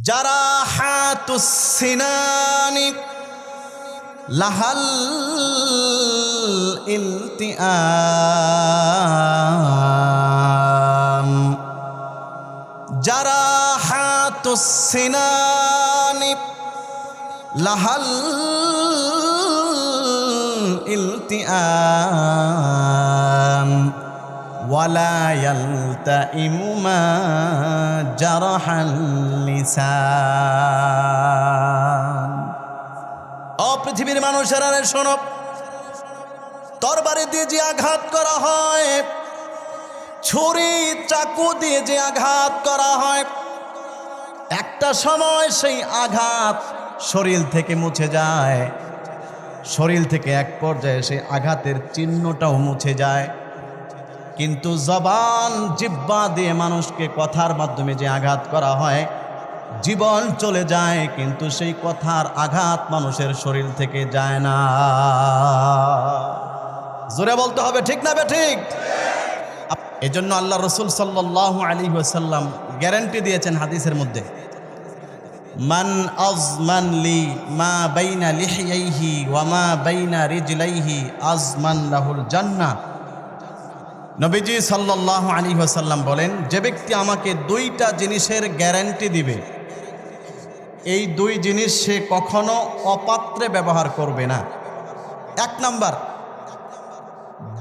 জারাহাতুস সিনানি লাহাল ইলতিআম জারাহাতুস সিনানি লাহাল ইলতিআম ওয়ালা ইয়ালতাইমু মা জারাহাল লিসান। ও পৃথিবীর মানুষেরা শোনো, তরবারি দিয়ে যে আঘাত করা হয়, ছুরি চাকু দিয়ে যে আঘাত করা হয়, একটা সময় সেই আঘাত শরীর থেকে মুছে যায়, শরীর থেকে এক পর্যায়ে সেই আঘাতের চিহ্নটাও মুছে যায়। কিন্তু জবান জিহ্বা দিয়ে মানুষকে কথার মাধ্যমে যে আঘাত করা হয়, জীবন চলে যায় কিন্তু সেই কথার আঘাত মানুষের শরীর থেকে যায় না। জোরে বলতে হবে, ঠিক না বেঠিক? এজন্য আল্লাহ রসুল সাল্লাল্লাহু আলাইহি ওয়াসাল্লাম গ্যারান্টি দিয়েছেন হাদিসের মধ্যে, মান আজমান লি মা বাইনা লিহিয়াইহি ওয়া মা বাইনা রিজলাইহি আজমান লাহুল জান্নাহ। নবীজি সাল্লাল্লাহু আলাইহি ওয়াসাল্লাম বলেন, যে ব্যক্তি আমাকে দুইটা জিনিসের গ্যারান্টি দিবে, এই দুই জিনিস সে কখনো অপাত্রে ব্যবহার করবে না। এক নাম্বার,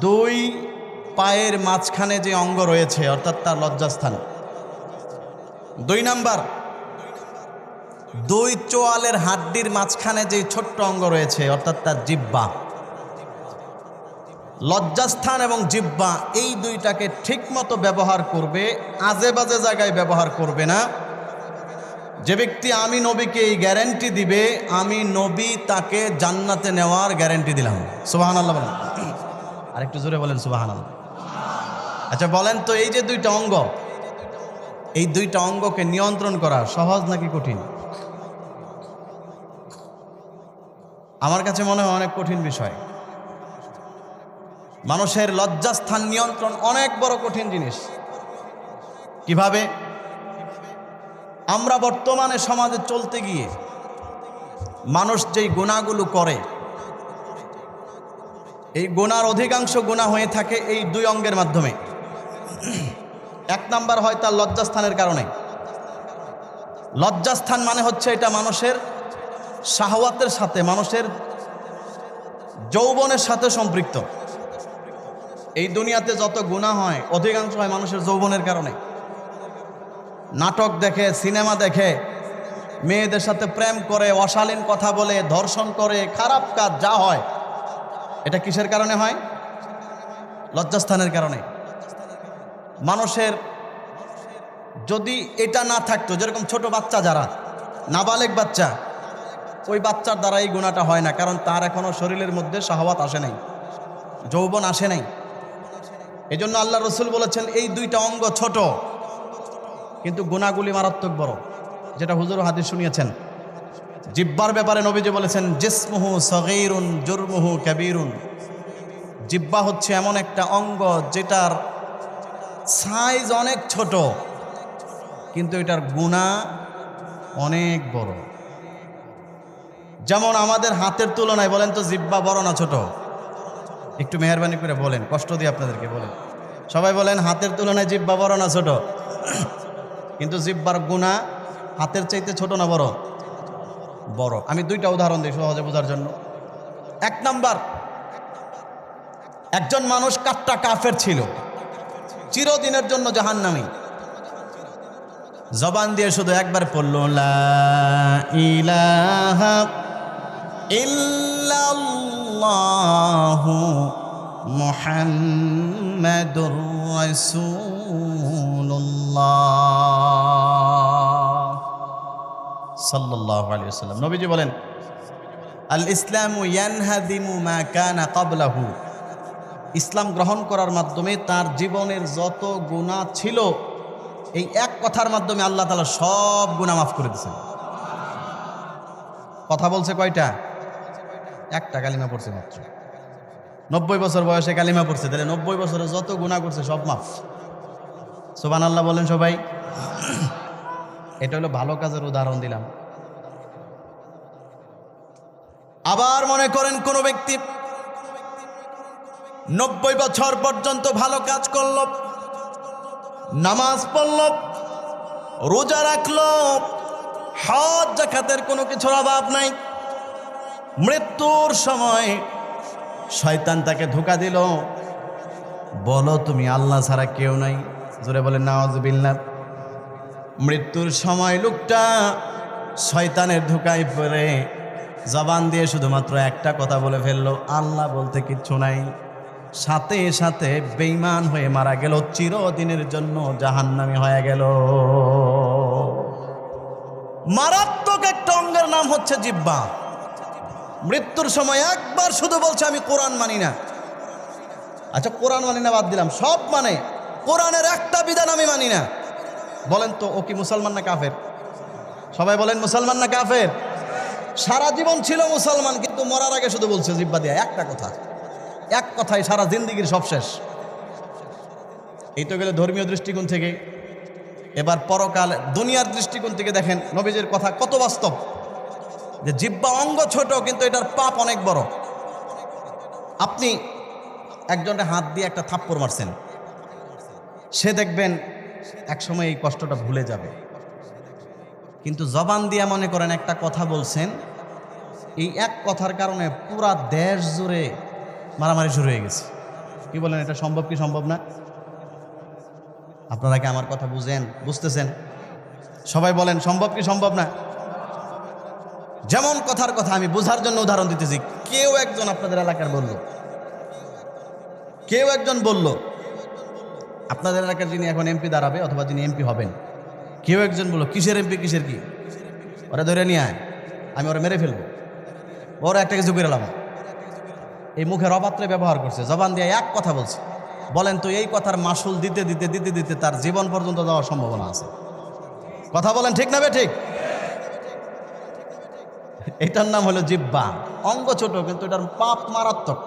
দুই পায়ের মাঝখানে যে অঙ্গ রয়েছে অর্থাৎ তার লজ্জাস্থান। দুই নাম্বার, দুই চোয়ালের হাড্ডির মাঝখানে যে ছোট্ট অঙ্গ রয়েছে অর্থাৎ তার জিহ্বা। লজ্জাস্থান এবং জিহ্বা এই দুইটাকে ঠিকমতো ব্যবহার করবে, আজে বাজে জায়গায় ব্যবহার করবে না। যে ব্যক্তি আমি নবীকে এই গ্যারান্টি দিবে, আমি নবী তাকে জান্নাতে নেওয়ার গ্যারান্টি দিলাম। সুবহানাল্লাহ বলেন, আরেকটু জোরে বলেন সুবহানাল্লাহ। আচ্ছা বলেন তো, এই যে দুইটা অঙ্গ, এই দুইটা অঙ্গকে নিয়ন্ত্রণ করা সহজ নাকি কঠিন? আমার কাছে মনে হয় অনেক কঠিন বিষয়। মানুষের লজ্জাস্থান নিয়ন্ত্রণ অনেক বড় কঠিন জিনিস। কিভাবে? আমরা বর্তমানে সমাজে চলতে গিয়ে মানুষ যেই গুনাহগুলো করে, এই গুনার অধিকাংশ গুনাহ হয়ে থাকে এই দুই অঙ্গের মাধ্যমে। এক নাম্বার হয় তার লজ্জাস্থানের কারণে। লজ্জাস্থান মানে হচ্ছে এটা মানুষের শাহওয়াতের সাথে, মানুষের যৌবনের সাথে সম্পৃক্ত। এই দুনিয়াতে যত গুনাহ হয় অধিকাংশ হয় মানুষের যৌবনের কারণে। নাটক দেখে, সিনেমা দেখে, মেয়েদের সাথে প্রেম করে, অশালীন কথা বলে, ধর্ষণ করে, খারাপ কাজ যা হয়, এটা কিসের কারণে হয়? লজ্জাস্থানের কারণে। মানুষের যদি এটা না থাকতো, যেরকম ছোট বাচ্চা যারা নাবালেগ বাচ্চা, ওই বাচ্চার দ্বারা এই গুনাহটা হয় না, কারণ তার এখনো শরীরের মধ্যে শাহওয়াত আসে নাই, যৌবন আসে নাই। এই জন্য আল্লাহ রসুল বলেছেন এই দুইটা অঙ্গ ছোট কিন্তু গুনাহগুলি মারাত্মক বড়, যেটা হুজুর হাদিস শুনিয়েছেন। জিহ্বার ব্যাপারে নবীজি বলেছেন, জিসমুহু সগীরুন জুরমুহু কাবীরুন। জিহ্বা হচ্ছে এমন একটা অঙ্গ যেটার সাইজ অনেক ছোট কিন্তু এটার গুনাহ অনেক বড়। যেমন আমাদের হাতের তুলনায় বলেন তো জিহ্বা বড় না ছোট? একটু মেহেরবানি করে বলেন, কষ্ট দিয়ে আপনাদেরকে বলেন। সবাই বলেন হাতের তুলনায় জিহ্বা বড় না ছোট? কিন্তু জিহ্বার গুনাহ হাতের চাইতে ছোট না বড়? বড়। আমি দুইটা উদাহরণ দিই সহজে বোঝার জন্য। এক নাম্বার, একজন মানুষ কাট্টা কাফের ছিল, চিরদিনের জন্য জাহান্নামী। জবান দিয়ে শুধু একবার পড়ল লা ইলাহা ইল্লাল্লাহু মুহাম্মাদুর রাসূলুল্লাহ সাল্লাল্লাহু আলাইহি ওয়াসাল্লাম। নবীজি বলেন, আল ইসলামু ইয়ানহাদিমু মা কানা ক্বাবলাহু। ইসলাম গ্রহণ করার মাধ্যমে তার জীবনের যত গুনাহ ছিল এই এক কথার মাধ্যমে আল্লাহ তাআলা সব গুনাহ মাফ করে দিয়েছেন। কথা বলছে কয়টা? একটা কালিমা পড়ছে মাত্র। 90 বছর বয়সে কালিমা পড়ছে, তাহলে 90 বছরে যত গুনাহ করছে সব মাফ। সুবহানাল্লাহ বলেন সবাই। এটা হলো ভালো কাজের উদাহরণ দিলাম। আবার মনে করেন কোন ব্যক্তি 90 বছর পর্যন্ত ভালো কাজ করল, নামাজ পড়ল, রোজা রাখলো, হজ জাকাতের কোনো কিছুর অভাব নাই। মৃত্যুর সময় শয়তান তাকে ধোঁকা দিল, বলো তুমি আল্লাহ ছাড়া কেউ নাই, জোরে বলেন নাউযুবিল্লাহ। মৃত্যুর সময় লোকটা শয়তানের ধোঁকায় পড়ে জবান দিয়ে শুধুমাত্র একটা কথা বলে ফেললো, আল্লাহ বলতে কিচ্ছু নাই। সাথে সাথে বেঈমান হয়ে মারা গেল, চিরদিনের জন্য জাহান্নামী হয়ে গেল। মারাত্মক একটা অঙ্গের নাম হচ্ছে জিহ্বা। মৃত্যুর সময় একবার শুধু বলছে আমি কোরআন মানি না। আচ্ছা কোরআন মানি না বাদ দিলাম, সব মানে কোরআনের একটা বিধান আমি মানি না। বলেন তো ও কি মুসলমান না কাফের? সবাই বলেন মুসলমান না কাফের? সারা জীবন ছিল মুসলমান, কিন্তু মরার আগে শুধু বলছে জিহ্বা দিয়ে একটা কথা, এক কথাই সারা জিন্দেগির সব শেষ। এই তো গেলে ধর্মীয় দৃষ্টিকোণ থেকে। এবার পরকাল দুনিয়ার দৃষ্টিকোণ থেকে দেখেন নবীজির কথা কত বাস্তব, যে জিহ্বা অঙ্গ ছোট কিন্তু এটার পাপ অনেক বড়। আপনি একজনের হাত দিয়ে একটা থাপ্পড় মারছেন, সে দেখবেন একসময় এই কষ্টটা ভুলে যাবে। কিন্তু জবান দিয়ে মনে করেন একটা কথা বলছেন, এই এক কথার কারণে পুরা দেশ জুড়ে মারামারি শুরু হয়ে গেছে। কি বলেন, এটা সম্ভব কি সম্ভব না? আপনারা কি আমার কথা বুঝতেছেন? সবাই বলেন সম্ভব কি সম্ভব না? যেমন কথার কথা আমি বোঝার জন্য উদাহরণ দিতেছি। কেউ একজন আপনাদের এলাকার কেউ একজন বলল, আপনাদের এলাকার যিনি এখন এমপি দাঁড়াবে অথবা যিনি এমপি হবেন, কেউ একজন বলল কিসের এমপি কিসের কি, ওরা ধরে নিয়ে আয়, আমি ওরা মেরে ফেলবো, ওরা একটা কিছু করে এলাম। এই মুখের অপাত্রে ব্যবহার করছে, জবান দিয়ে এক কথা বলছে। বলেন তো এই কথার মাসুল দিতে দিতে দিতে দিতে তার জীবন পর্যন্ত যাওয়ার সম্ভাবনা আছে। কথা বলেন ঠিক না বে ঠিক? এটার নাম হলো জিহ্বা। অঙ্গ ছোট কিন্তু এটার পাপ মারাত্মক।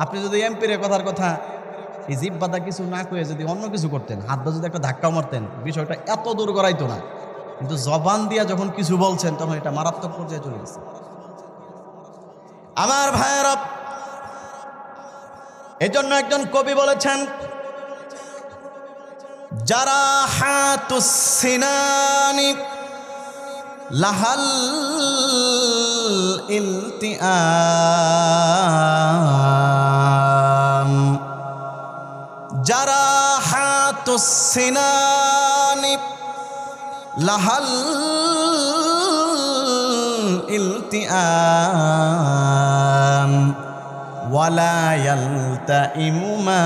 আপনি যদি এমপির কথার কথা এই জিহ্বাটা কিছু না কয়ে যদি অন্য কিছু করতেন, হাতটা যদি একটা ধাক্কাও মারতেন, বিষয়টা এত দূর গড়াইতো না। কিন্তু জবান দিয়া যখন কিছু বলছেন তখন এটা মারাত্মক পর্যায়ে চলে গেছে। আমার ভাইয়েরা, এজন্য একজন কবি বলেছেন, যারা হাতুস সিনানি লাহাল ইলতিআম, যারা হাতুস সিনানি লাহাল ইলতিআম ওয়ালা ইয়ালতাইমু মা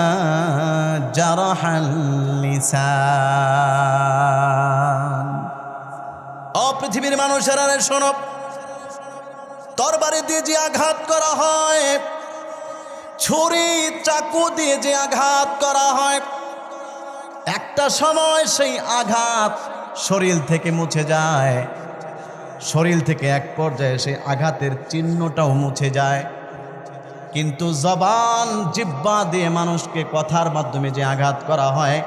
জারাহাল লিসান। ও পৃথিবীর মানুষেরা শোনো, তরবারি দিয়ে যে আঘাত করা হয়, ছুরি চাকু দিয়ে যে আঘাত করা হয়, একটা সময় সেই আঘাত শরীর থেকে মুছে যায়। শরীর থেকে এক পর্যায়ে সেই আঘাতের চিহ্নটাও মুছে যায়। কিন্তু জবান জিহ্বা দিয়ে মানুষকে কথার মাধ্যমে যে আঘাত করা হয়,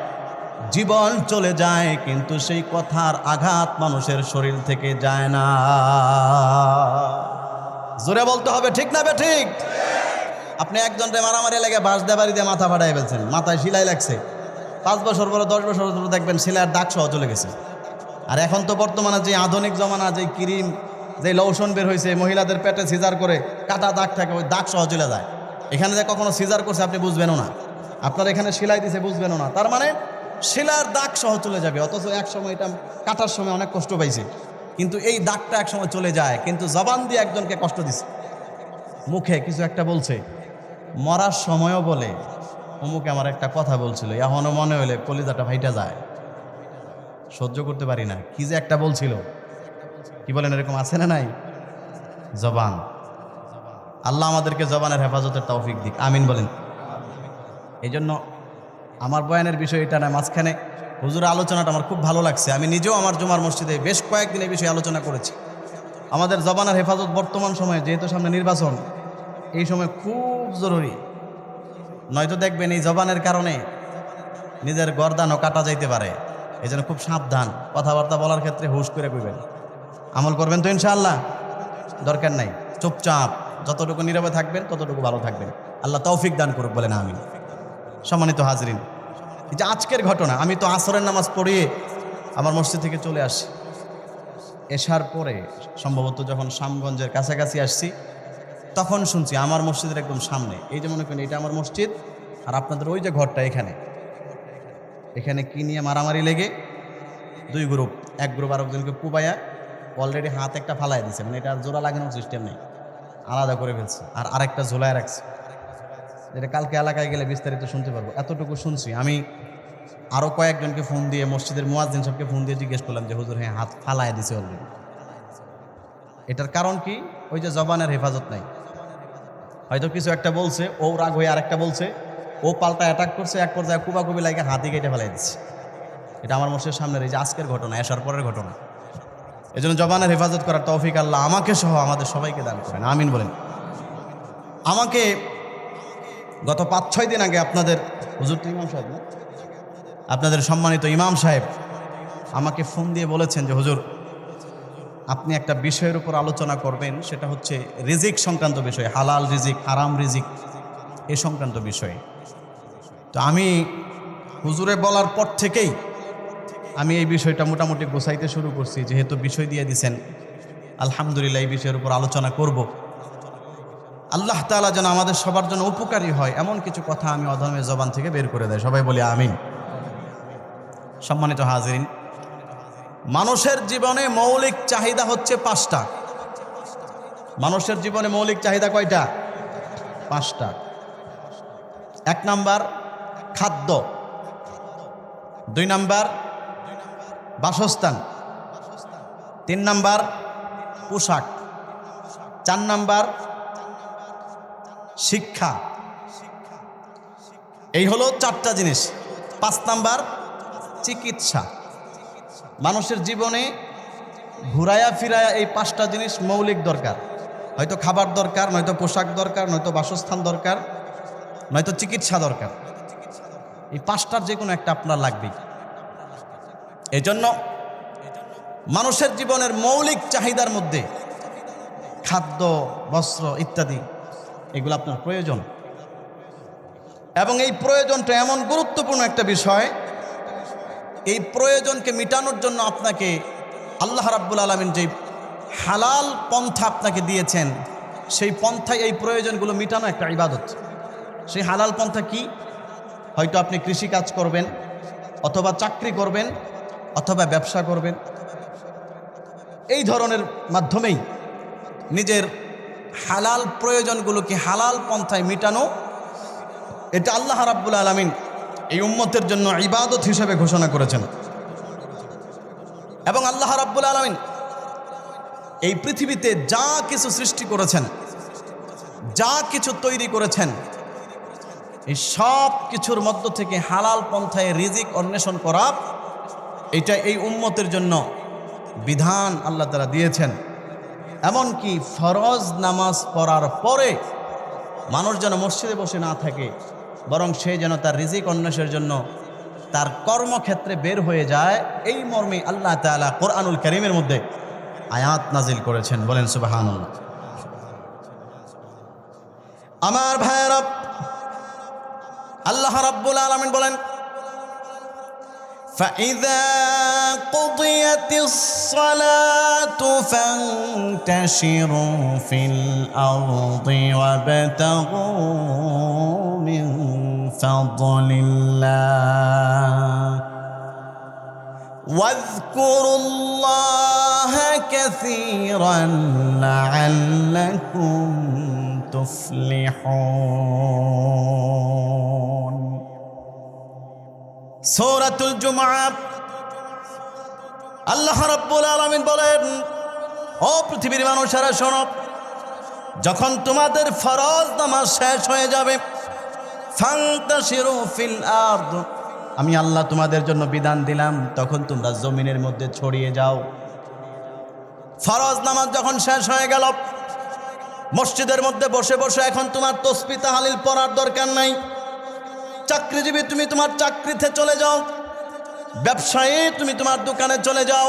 জীবন চলে যায় কিন্তু সেই কথার আঘাত মানুষের শরীর থেকে যায় না। জোরে বলতে হবে ঠিক না বে ঠিক? আপনি একজনকে মারামারি লেগে বাঁশ দিয়ে বাড়ি দিয়ে মাথা ফাটাই ফেলছেন, মাথায় সেলাই লাগছে, 5 বছর পরে 10 বছর পরে দেখবেন সেলাইয়ের দাগ সহ চলে গেছে। আর এখন তো বর্তমানে যে আধুনিক জমানা, যে ক্রিম, যে লোশন বের হয়েছে, মহিলাদের পেটে সিজার করে কাটা দাগ থাকে, ওই দাগ সহ চলে যায়। এখানে যে কখনো সিজার করছে আপনি বুঝবেনও না, আপনার এখানে সেলাই দিছে বুঝবেনও না, তার মানে সেলাইয়ের দাগ সহ চলে যাবে। অথচ এক সময় এটা কাটার সময় অনেক কষ্ট পাইছে, কিন্তু এই দাগটা এক সময় চলে যায়। কিন্তু জবান দিয়ে একজনকে কষ্ট দিছে, মুখে কিছু একটা বলছে, মরার সময়ও বলে অমুকে আমার একটা কথা বলছিল, এখনও মনে হলে কলিজাটা ফাইটা যায়, সহ্য করতে পারি না, কি যে একটা বলছিল। কি বলেন, এরকম আছে না নাই? জবান। আল্লাহ আমাদেরকে জবানের হেফাজতের তৌফিক দিক, আমিন বলেন। এই জন্য আমার বয়ানের বিষয় এটা না, মাঝখানে হুজুরের আলোচনাটা আমার খুব ভালো লাগছে। আমি নিজেও আমার জুমার মসজিদে বেশ কয়েকদিন এই বিষয়ে আলোচনা করেছি। আমাদের জবানের হেফাজত বর্তমান সময়ে, যেহেতু সামনে নির্বাচন, এই সময় খুব জরুরি। নয়তো দেখবেন এই জবানের কারণে নিজের গর্দানও কাটা যাইতে পারে। এই জন্য খুব সাবধান, কথাবার্তা বলার ক্ষেত্রে হুশ করে কইবেন। আমল করবেন তো ইনশাআল্লাহ? দরকার নাই, চুপচাপ যতটুকু নীরবে থাকবেন ততটুকু ভালো থাকবেন। আল্লাহ তৌফিক দান করুক, বলেন আমিন। সম্মানিত হাজরিন, এই যে আজকের ঘটনা, আমি তো আসরের নামাজ পড়িয়ে আমার মসজিদ থেকে চলে আসি। এশার পরে সম্ভবত যখন শামগঞ্জের কাছাকাছি আসছি, তখন শুনছি আমার মসজিদের একদম সামনে, এই যে মনে করেন এটা আমার মসজিদ, আর আপনাদের ওই যে ঘরটা এখানে কি নিয়ে মারামারি লেগে দুই গ্রুপ, এক গ্রুপ আরেকজনকে কুবাইয়া অলরেডি হাত একটা ফালাই দিছে, মানে এটা জোড়া লাগানোর সিস্টেম নেই, আলাদা করে ফেলছে, আর আরেকটা ঝোলায় রাখছে। যেটা কালকে এলাকায় গেলে বিস্তারিত শুনতে পারবো। এতটুকু শুনছি। আমি আরও কয়েকজনকে ফোন দিয়ে, মসজিদের মুয়াজ্জিন সাহেবকে ফোন দিয়ে জিজ্ঞেস করলাম যে হুজুর, হ্যাঁ হাত ফালায় দিছে অলরেডি। এটার কারণ কি? ওই যে জবানের হেফাজত নাই, হয়তো কিছু একটা বলছে, ও রাগ হয়ে আরেকটা বলছে, ও পাল্টা অ্যাটাক করছে, এক পর্যায়ে কুবাকুবি লাগে হাতি কেটে ফেলাই দিচ্ছে। এটা আমার মসজিদের সামনের এই যে আজকের ঘটনা, এশার পরের ঘটনা। এই জন্য জবানের হেফাজত করার তৌফিক আল্লাহ আমাকে সহ আমাদের সবাইকে দান করেন, আমিন বলেন। আমাকে গত 5-6 দিন আগে আপনাদের হুজুর তো ইমাম সাহেব না, আপনাদের সম্মানিত ইমাম সাহেব আমাকে ফোন দিয়ে বলেছেন যে হুজুর, আপনি একটা বিষয়ের উপর আলোচনা করবেন, সেটা হচ্ছে রিজিক সংক্রান্ত বিষয়, হালাল রিজিক, হারাম রিজিক, এ সংক্রান্ত বিষয়ে। তো আমি হুজুরে বলার পর থেকেই আমি এই বিষয়টা মোটামুটি গোছাইতে শুরু করছি, যেহেতু বিষয় দিয়ে দিছেন, আলহামদুলিল্লাহ এই বিষয়ের উপর আলোচনা করব। আল্লাহ তাআলা যেন আমাদের সবার জন্য উপকারী হয় এমন কিছু কথা আমি অধমের জবান থেকে বের করে দেয়, সবাই বলি আমিন। সম্মানিত হাজিরিন, মানুষের জীবনে মৌলিক চাহিদা হচ্ছে 5টা। মানুষের জীবনে মৌলিক চাহিদা কয়টা? 5টা। 1 নাম্বার খাদ্য, 2 নাম্বার বাসস্থান, 3 নাম্বার পোশাক, 4 নাম্বার শিক্ষা। এই হলো 4টা জিনিস। 5 নাম্বার চিকিৎসা। মানুষের জীবনে ঘুরায়া ফিরায়া এই 5টা জিনিস মৌলিক দরকার। হয়তো খাবার দরকার, নয়তো পোশাক দরকার, নয়তো বাসস্থান দরকার, নয়তো চিকিৎসা দরকার। এই 5টার যে কোনো একটা আপনার লাগবেই। এই জন্য মানুষের জীবনের মৌলিক চাহিদার মধ্যে খাদ্য, বস্ত্র ইত্যাদি এগুলো আপনার প্রয়োজন, এবং এই প্রয়োজনটা এমন গুরুত্বপূর্ণ একটা বিষয়, এই প্রয়োজনকে মেটানোর জন্য আপনাকে আল্লাহ রাব্বুল আলামিন যে হালাল পন্থা আপনাকে দিয়েছেন, সেই পন্থায় এই প্রয়োজনগুলো মেটানো একটা ইবাদত। সেই হালাল পন্থা কি? হয়তো আপনি কৃষিকাজ করবেন, অথবা চাকরি করবেন, অথবা ব্যবসা করবেন। এই ধরনের মাধ্যমেই নিজের হালাল প্রয়োজনগুলোকে হালাল পন্থায় মেটানো, এটা আল্লাহ রাব্বুল আলামিন এই উম্মতের জন্য ইবাদত হিসেবে ঘোষণা করেছেন। এবং আল্লাহ রাব্বুল আলামিন এই পৃথিবীতে যা কিছু সৃষ্টি করেছেন, যা কিছু তৈরি করেছেন, এই সব কিছুর মধ্য থেকে হালাল পন্থায় রিজিক অন্বেষণ করা, এটা এই উম্মতের জন্য বিধান আল্লাহ তাআলা দিয়েছেন। এমনকি ফরজ নামাজ পড়ার পরে মানুষ যেন মসজিদে বসে না থাকে, বরং সে যেন তার রিজিক অন্বেষণের জন্য তার কর্মক্ষেত্রে বের হয়ে যায়, এই মর্মে আল্লাহ তাআলা কোরআনুল কারীমের মধ্যে আয়াত নাজিল করেছেন। বলেন সুবহানাল্লাহ। আমার ভাইয়েরা, আল্লাহ রাব্বুল আলামিন বলেন, فَإِذَا قُضِيَتِ الصَّلَاةُ فَانتَشِرُوا فِي الْأَرْضِ وَابْتَغُوا مِنْ فَضْلِ اللَّهِ وَاذْكُرُوا اللَّهَ كَثِيرًا لَعَلَّكُمْ تُفْلِحُونَ। সূরাতুল জুমআ, আল্লাহ রাব্বুল আলামিন বলেন, ও পৃথিবীর মানুষেরা শোনো, যখন তোমাদের ফরজ নামাজ শেষ হয়ে যাবে, ফান্তাশিরু ফিল আরদ, আমি আল্লাহ তোমাদের জন্য বিধান দিলাম, তখন তোমরা জমিনের মধ্যে ছড়িয়ে যাও। ফরজ নামাজ যখন শেষ হয়ে গেল, মসজিদের মধ্যে বসে বসে এখন তোমার তাসবিহ তাহলিল পড়ার দরকার নাই। চাকরিজীবী, তুমি তোমার চাকরিতে চলে যাও। ব্যবসায়ী তুমি তোমার দোকানে চলে যাও,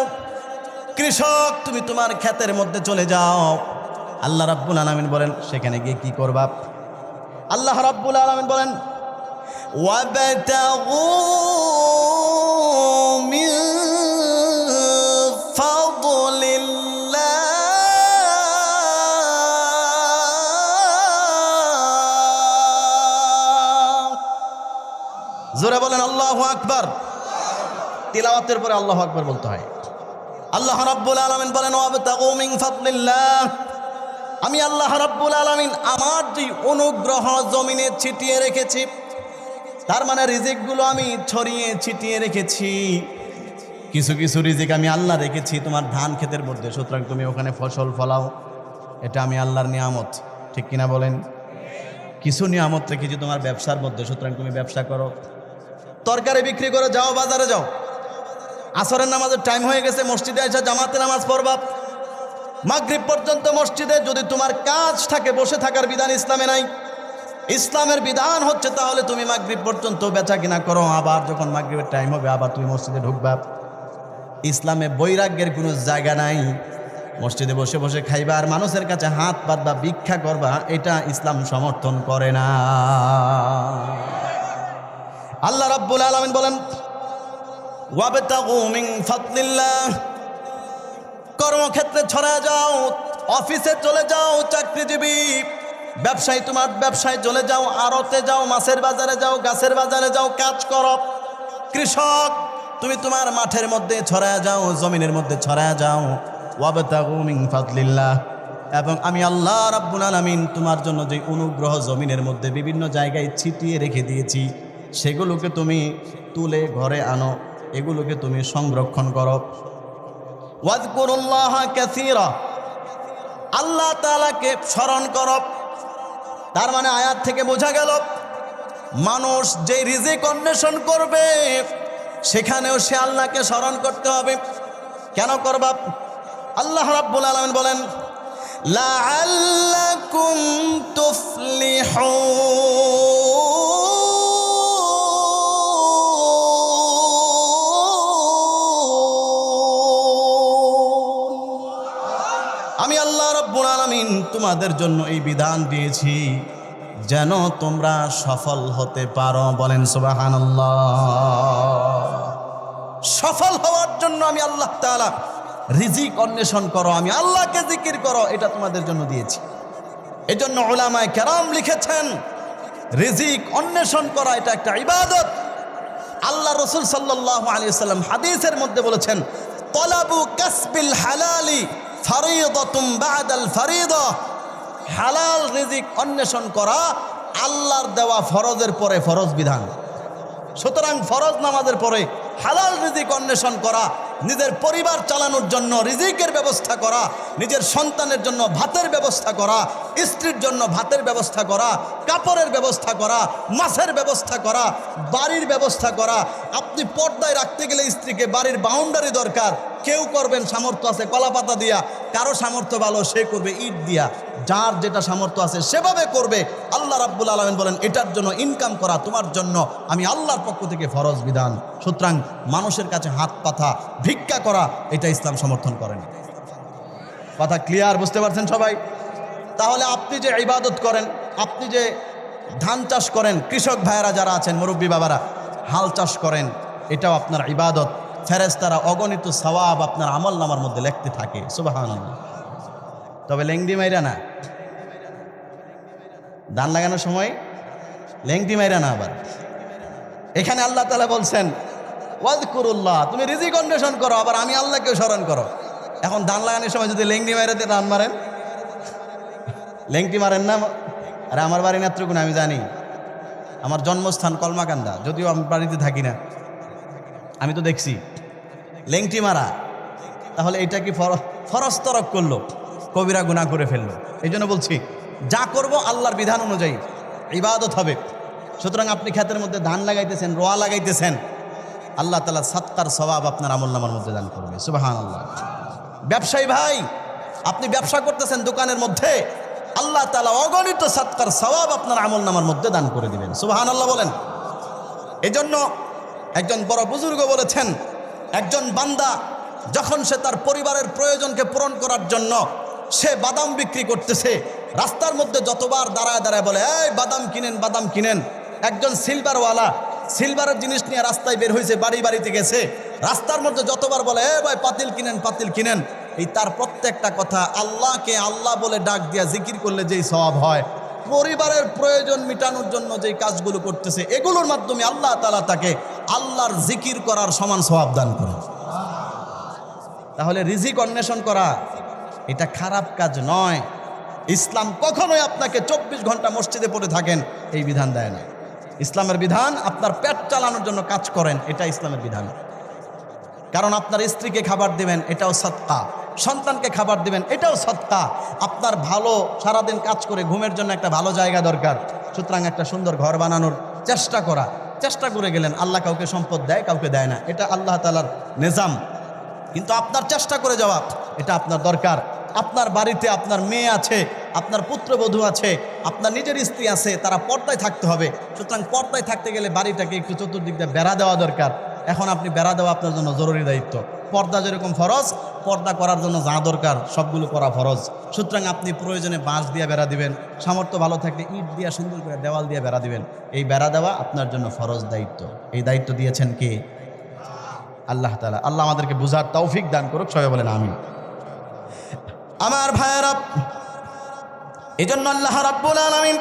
কৃষক তুমি তোমার ক্ষেতের মধ্যে চলে যাও। আল্লাহ রাব্বুল আলামিন বলেন সেখানে গিয়ে কি করবা? আল্লাহ রাব্বুল আলামিন বলেন ওয়াবতাগু মিন ফাদলিল্লাহ, জোরে বলেন আল্লাহু আকবার। তিলাওয়াতের পরে আল্লাহু আকবার বলতে হয়। আল্লাহ রাব্বুল আলামিন বলেন ওয়াবতাগু মিন ফাদলিল্লাহ, আমি আল্লাহ রাব্বুল আলামিন আমার যে অনুগ্রহ জমিনে ছিটিয়ে রেখেছি, তার মানে রিজিকগুলো আমি ছড়িয়ে ছিটিয়ে রেখেছি। কিছু কিছু রিজিক আমি আল্লাহ রেখেছি তোমার ধান ক্ষেতের মধ্যে, সুতরাং তুমি ওখানে ফসল ফলাও, এটা আমি আল্লাহর নিয়ামত, ঠিক কিনা বলেন? কিছু নিয়ামত রেখেছি তোমার ব্যবসার মধ্যে, সুতরাং তুমি ব্যবসা করো, তরকারি বিক্রি করে যাও, বাজারে যাও। আসরের নামাজের টাইম হয়ে গেছে, মসজিদে এসে জামাতে নামাজ পড়বা। মাগরিব পর্যন্ত মসজিদে যদি তোমার কাজ থাকে, বসে থাকার বিধান ইসলামে নাই। ইসলামের বিধান হচ্ছে তাহলে তুমি মাগরিব পর্যন্ত বেচা কিনা করো, আবার যখন মাগরিবের টাইম হবে আবার তুমি মসজিদে ঢুকবা। ইসলামে বৈরাগ্যের কোনো জায়গা নাই। মসজিদে বসে বসে খাইবা আর মানুষের কাছে হাত পাতবা, ভিক্ষা করবা, এটা ইসলাম সমর্থন করে না। আল্লাহ রাব্বুল আলামিন বলেন ওয়াবতাগু মিন ফাদলিল্লাহ, কর্মক্ষেত্রে ছড়ায় যাও, অফিসে চলে যাও, চাকরিজীবী ব্যবসায়ী তোমার ব্যবসায় চলে যাও, আড়তে যাও, মাছের বাজারে যাও, গাছের বাজারে যাও, কাজ করো। কৃষক তুমি তোমার মাঠের মধ্যে ছড়ায় যাও, জমিনের মধ্যে ছড়ায় যাও। ওয়াবতাগু মিন ফাদলিল্লাহ, এবং আমি আল্লাহ রাব্বুল আলামিন তোমার জন্য যে অনুগ্রহ জমিনের মধ্যে বিভিন্ন জায়গায় ছিটিয়ে রেখে দিয়েছি, সেগুলোকে তুমি তুলে ঘরে আনো, এগুলোকে তুমি সংরক্ষণ করো। ওয়াজকুরুল্লাহ কাসীরা, আল্লাহ তাআলাকে স্মরণ করো। তার মানে আয়াত থেকে বোঝা গেল মানুষ যে রিজিক অন্বেষণ করবে সেখানেও সে আল্লাহকে স্মরণ করতে হবে। কেন করবা? আল্লাহ রাব্বুল আলামিন বলেন লাআল্লাকুম তুফলিহুন, আমি আল্লাহ রাব্বুল আলামিন তোমাদের জন্য এই বিধান দিয়েছি যেন তোমরা সফল হতে পারো। বলেন সুবহানাল্লাহ। সফল হওয়ার জন্য আমি আল্লাহ তাআলা রিজিক অন্বেষণ করো, আমি আল্লাহকে জিকির করো, এটা তোমাদের জন্য দিয়েছি। এজন্য উলামায়ে কেরাম লিখেছেন রিজিক অন্বেষণ করা এটা একটা ইবাদত। আল্লাহ রাসূল সাল্লাল্লাহু আলাইহি ওয়াসাল্লাম হাদিসের মধ্যে বলেছেন তলাবু কাসবিল হালালি ফরিদাতুম বাদাল ফরিদা, হালাল রিজিক অন্বেষণ করা আল্লাহর দেওয়া ফরজের পরে ফরজ বিধান। সুতরাং ফরজ নামাজের পরে হালাল রিজিক অন্বেষণ করা, নিজের পরিবার চালানোর জন্য রিজিকের ব্যবস্থা করা, নিজের সন্তানের জন্য ভাতের ব্যবস্থা করা, স্ত্রীর জন্য ভাতের ব্যবস্থা করা, কাপড়ের ব্যবস্থা করা, মাছের ব্যবস্থা করা, বাড়ির ব্যবস্থা করা। আপনি পর্দায় রাখতে গেলে স্ত্রীকে বাড়ির বাউন্ডারি দরকার। কেউ করবেন সামর্থ্য আছে কলাপাতা দিয়া, কারো সামর্থ্য ভালো সে করবে ইট দিয়া, যার যেটা সামর্থ্য আছে সেভাবে করবে। আল্লাহ রাব্বুল আলামিন বলেন এটার জন্য ইনকাম করা তোমার জন্য আমি আল্লাহর পক্ষ থেকে ফরজ বিধান। সুতরাং মানুষের কাছে হাত পাতা ভিক্ষা করা এটা ইসলাম সমর্থন করেন। কথা ক্লিয়ার? বুঝতে পারছেন সবাই? তাহলে আপনি যে ইবাদত করেন, আপনি যে ধান চাষ করেন, কৃষক ভাইয়েরা যারা আছেন, মুরব্বী বাবারা হাল চাষ করেন, এটাও আপনার ইবাদত। ফেরেশতারা অগণিত সওয়াব আপনার আমল নামার মধ্যে লিখতে থাকে। সুবহানাল্লাহ। তবে লেংডি মাইরা না, ধান লাগানোর সময় লেংডি মাইরা না। আবার এখানে আল্লাহ তাআলা বলছেন ওয়াজকুরুল্লাহ, তুমি রিজিক অন্বেষণ করো, আবার আমি আল্লাহকেও স্মরণ করো। এখন ধান লাগানোর সময় যদি লেংডি মাইরাতে ধান মারেন, লেংটি মারেন না। আরে আমার বাড়ি নেত্রকোনা, আমি জানি, আমার জন্মস্থান কলমাকান্দা, যদিও আমি বাড়িতে থাকি না, আমি তো দেখছি লেংটি মারা। তাহলে এটা কি ফরজ তরক করলো, কবিরা গুনাহ করে ফেললো। এই জন্য বলছি যা করব আল্লাহর বিধান অনুযায়ী ইবাদত হবে। সুতরাং আপনি ক্ষেতের মধ্যে ধান লাগাইতেছেন, রোয়া লাগাইতেছেন, আল্লাহ তাআলা সাদকার সওয়াব আপনার আমলনামার মধ্যে দান করবে। সুবহানাল্লাহ। ব্যবসায়ী ভাই, আপনি ব্যবসা করতেছেন দোকানের মধ্যে, আল্লাহ তাআলা অগণিত সাদকার সওয়াব আপনার আমলনামার মধ্যে দান করে দিবেন। সুবহানাল্লাহ বলেন। এজন্য একজন বড় বুজুর্গ বলেছেন, একজন বান্দা যখন সে তার পরিবারের প্রয়োজনকে পূরণ করার জন্য সে বাদাম বিক্রি করতেছে, রাস্তার মধ্যে যতবার দাঁড়ায় দাঁড়ায় বলে, এই বাদাম কিনেন, বাদাম কিনেন। একজন সিলভারওয়ালা সিলভারের জিনিস নিয়ে রাস্তায় বের হয়েছে, বাড়ি বাড়িতে গেছে, রাস্তার মধ্যে যতবার বলে, এ ভাই পাতিল কিনেন, পাতিল কিনেন। এই তার প্রত্যেকটা কথা আল্লাহকে আল্লাহ বলে ডাক দিয়া জিকির করলে যেই সওয়াব হয়, পরিবারের প্রয়োজন মিটানোর জন্য যেই কাজগুলো করতেছে, এগুলোর মাধ্যমে আল্লাহ তাআলা তাকে আল্লাহর জিকির করার সমান সওয়াব দান করে। তাহলে রিজিক অন্বেষণ করা এটা খারাপ কাজ নয়। ইসলাম কখনোই আপনাকে 24 ঘন্টা মসজিদে পড়ে থাকেন এই বিধান দেয় না। ইসলামের বিধান আপনার পেট চালানোর জন্য কাজ করেন, এটা ইসলামের বিধান। কারণ আপনার স্ত্রীকে খাবার দিবেন, এটাও সদকা। সন্তানকে খাবার দিবেন, এটাও সদকা। আপনার ভালো সারাদিন কাজ করে ঘুমের জন্য একটা ভালো জায়গা দরকার, সুতরাং একটা সুন্দর ঘর বানানোর চেষ্টা করে গেলেন। আল্লাহ কাউকে সম্পদ দেয়, কাউকে দেয় না, এটা আল্লাহ তাআলার নিজাম। কিন্তু আপনার চেষ্টা করে যাওয়া এটা আপনার দরকার। আপনার বাড়িতে আপনার মেয়ে আছে, আপনার পুত্রবধূ আছে, আপনার নিজের স্ত্রী আছে, তারা পর্দায় থাকতে হবে। সুতরাং পর্দায় থাকতে গেলে বাড়িটাকে একটু চতুর্দিক দিয়ে বেড়া দেওয়া দরকার। এখন আপনি বেড়া দেওয়া আপনার জন্য জরুরি দায়িত্ব। পর্দা যেরকম ফরজ, পর্দা করার জন্য যা দরকার সবগুলো করা ফরজ। সুতরাং আপনি প্রয়োজনে বাঁশ দিয়ে বেড়া দিবেন, সামর্থ্য ভালো থাকলে ইট দিয়ে সুন্দর করে দেওয়াল দিয়ে বেড়া দিবেন। এই বেড়া দেওয়া আপনার জন্য ফরজ দায়িত্ব। এই দায়িত্ব দিয়েছেন কে? আল্লাহ তাআলা। আল্লাহ আমাদেরকে বুঝার তৌফিক দান করুক, সবাই বলেন আমিন। আমার ভাইয়েরা, এই জন্য আল্লাহ রাব্বুল আলামিন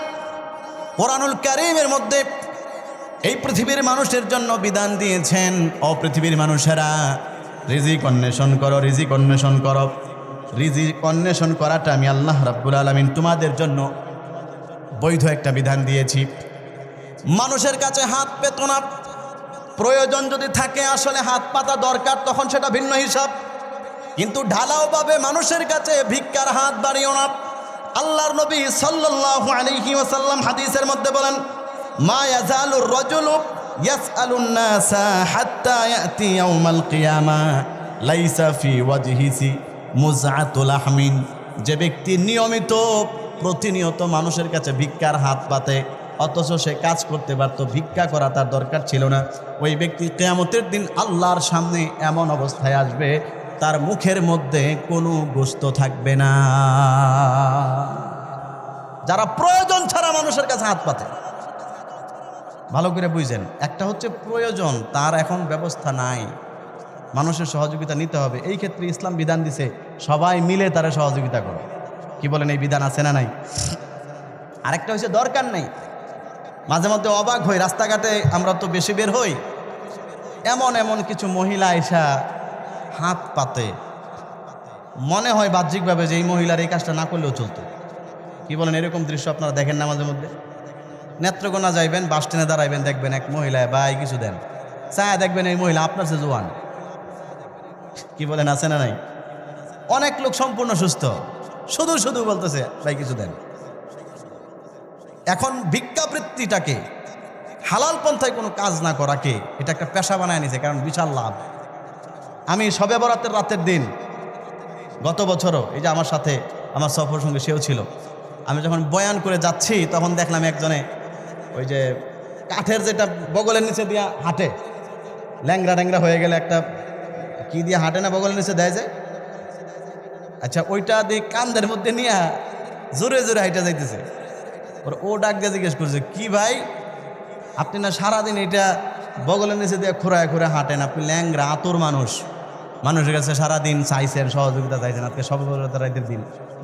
কোরআনুল কারীমের মধ্যে এই পৃথিবীর মানুষের জন্য বিধান দিয়েছেন, ও পৃথিবীর মানুষেরা রিজিক অন্বেষণ করো, রিজিক অন্বেষণ করো। রিজিক অন্বেষণ করাটা আমি আল্লাহ রাব্বুল আলামিন তোমাদের জন্য বৈধ একটা বিধান দিয়েছি। মানুষের কাছে হাত পেতো না, প্রয়োজন যদি থাকে আসলে হাত পাতা দরকার, তখন সেটা ভিন্ন হিসাব। কিন্তু ঢালাওভাবে মানুষের কাছে ভিক্ষার হাত বাড়িও না। আল্লাহর নবী সাল্লাল্লাহু আলাইহি ওয়াসাল্লাম হাদিসের মধ্যে বলেন, মা ইয়াজালুর রাজুলু ইয়াসআলুন নাসা হাত্তা ইয়াতি ইয়াউমাল কিয়ামা লাইসা ফি ওয়াজহিহি মুযআতুল লাহমিন। যে ব্যক্তি নিয়মিত প্রতিনিয়ত মানুষের কাছে ভিক্ষার হাত পাতে, অথচ সে কাজ করতে পারত, ভিক্ষা করা তার দরকার ছিল না, ওই ব্যক্তি কিয়ামতের দিন আল্লাহর সামনে এমন অবস্থায় আসবে, তার মুখের মধ্যে কোনো গোশত থাকবে না। যারা প্রয়োজন ছাড়া মানুষের কাছে হাত পাতে, ভালো করে বুঝেন। একটা হচ্ছে প্রয়োজন, তার এখন ব্যবস্থা নাই, মানুষের সহযোগিতা নিতে হবে। এই ক্ষেত্রে ইসলাম বিধান দিছে সবাই মিলে তারা সহযোগিতা করে। কি বলেন, এই বিধান আছে না নাই? আরেকটা হচ্ছে দরকার নাই। মাঝে মধ্যে অবাক হই, রাস্তাঘাটে আমরা তো বেশি বের হই, এমন এমন কিছু মহিলা এসা হাত পাতে, মনে হয় বাহ্যিকভাবে যে এই মহিলার এই কাজটা না করলেও চলতো। কি বলেন, এরকম দৃশ্য আপনারা দেখেন না মাঝে মধ্যে? নেত্রকোনা যাইবেন, বাস স্ট্যান্ডে দাঁড়াইবেন, দেখবেন এক মহিলা ভাই কিছু দেন, চায়া দেখবেন এই মহিলা আপনার সে জোয়ান। কি বলেন, আছে না নাই? অনেক লোক সম্পূর্ণ সুস্থ, শুধু শুধু বলতেছে ভাই কিছু দেন। এখন ভিক্ষাবৃত্তিটাকে, হালাল পন্থায় কোনো কাজ না করাকে এটা একটা পেশা বানায় নিছে, কারণ বিশাল লাভ। আমি শবে বরাতের রাতের দিন গত বছরও, এই যে আমার সাথে আমার সফর সঙ্গে সেও ছিল, আমি যখন বয়ান করে যাচ্ছি তখন দেখলাম একজনে ওই যে কাঠের যেটা বগলের নিচে দিয়া হাঁটে, ল্যাংরা ট্যাংরা হয়ে গেলে একটা কি দিয়ে হাঁটে না, বগলের নিচে দেয় যায়, আচ্ছা ওইটা দিয়ে কান্দের মধ্যে নিয়ে জোরে জোরে হাইটা যাইতেছে। ও ডাক দিয়ে জিজ্ঞেস করছে, কি ভাই আপনি না সারাদিন এটা বগলের নিচে দিয়ে খোঁড়ায় খোঁড়ায় হাঁটেন, আপনি ল্যাংরা আতর মানুষ, মানুষের কাছে সারাদিন চাইছেন, সহযোগিতা চাইছেন, আজকে সর্বরাতের দিন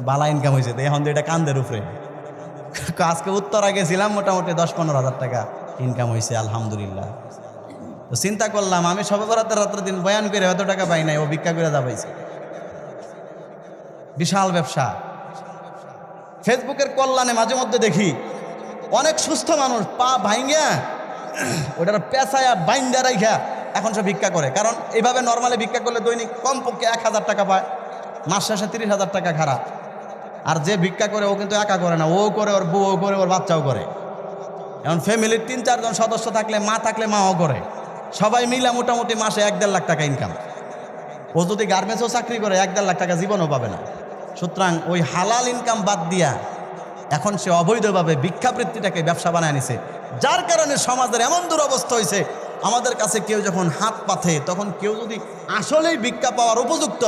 বালা ইনকাম হয়েছে, এখন তো এটা কান্দের উপরে। আজকে উত্তরা গেছিলাম, মোটামুটি 10-15 হাজার টাকা ইনকাম হয়েছে, আলহামদুলিল্লাহ। তো চিন্তা করলাম, আমি সর্বরাতের রাতের দিন বয়ান করে এত টাকা পাই নাই, ও ভিক্ষা করে যা পাইছে। বিশাল ব্যবসা। ফেসবুকের কল্যাণে মাঝে মধ্যে দেখি অনেক সুস্থ মানুষ পা ভাইঙ্গা ওটার পেঁচায়া বাইন্দা রাইখা এখন সে ভিক্ষা করে। কারণ এইভাবে নর্মালি ভিক্ষা করলে দৈনিক কমপক্ষে 1000 টাকা পায়, মাস শেষে 30,000 টাকা খারাপ। আর যে ভিক্ষা করে ও কিন্তু একা করে না, ও করে, ওর বউও করে, ওর বাচ্চাও করে। এখন ফ্যামিলির 3-4 জন সদস্য থাকলে, মা থাকলে মাও করে, সবাই মিলে মোটামুটি মাসে 1-1.5 লাখ টাকা ইনকাম। ও যদি গার্মেন্টসও চাকরি করে 1-1.5 লাখ টাকা জীবনও পাবে না। সুতরাং ওই হালাল ইনকাম বাদ দিয়া এখন সে অবৈধভাবে ভিক্ষাবৃত্তিটাকে ব্যবসা বানায় নিছে, যার কারণে সমাজের এমন দুরবস্থা হয়েছে, আমাদের কাছে কেউ যখন হাত পাতে তখন কেউ যদি আসলেই ভিক্ষা পাওয়ার উপযুক্ত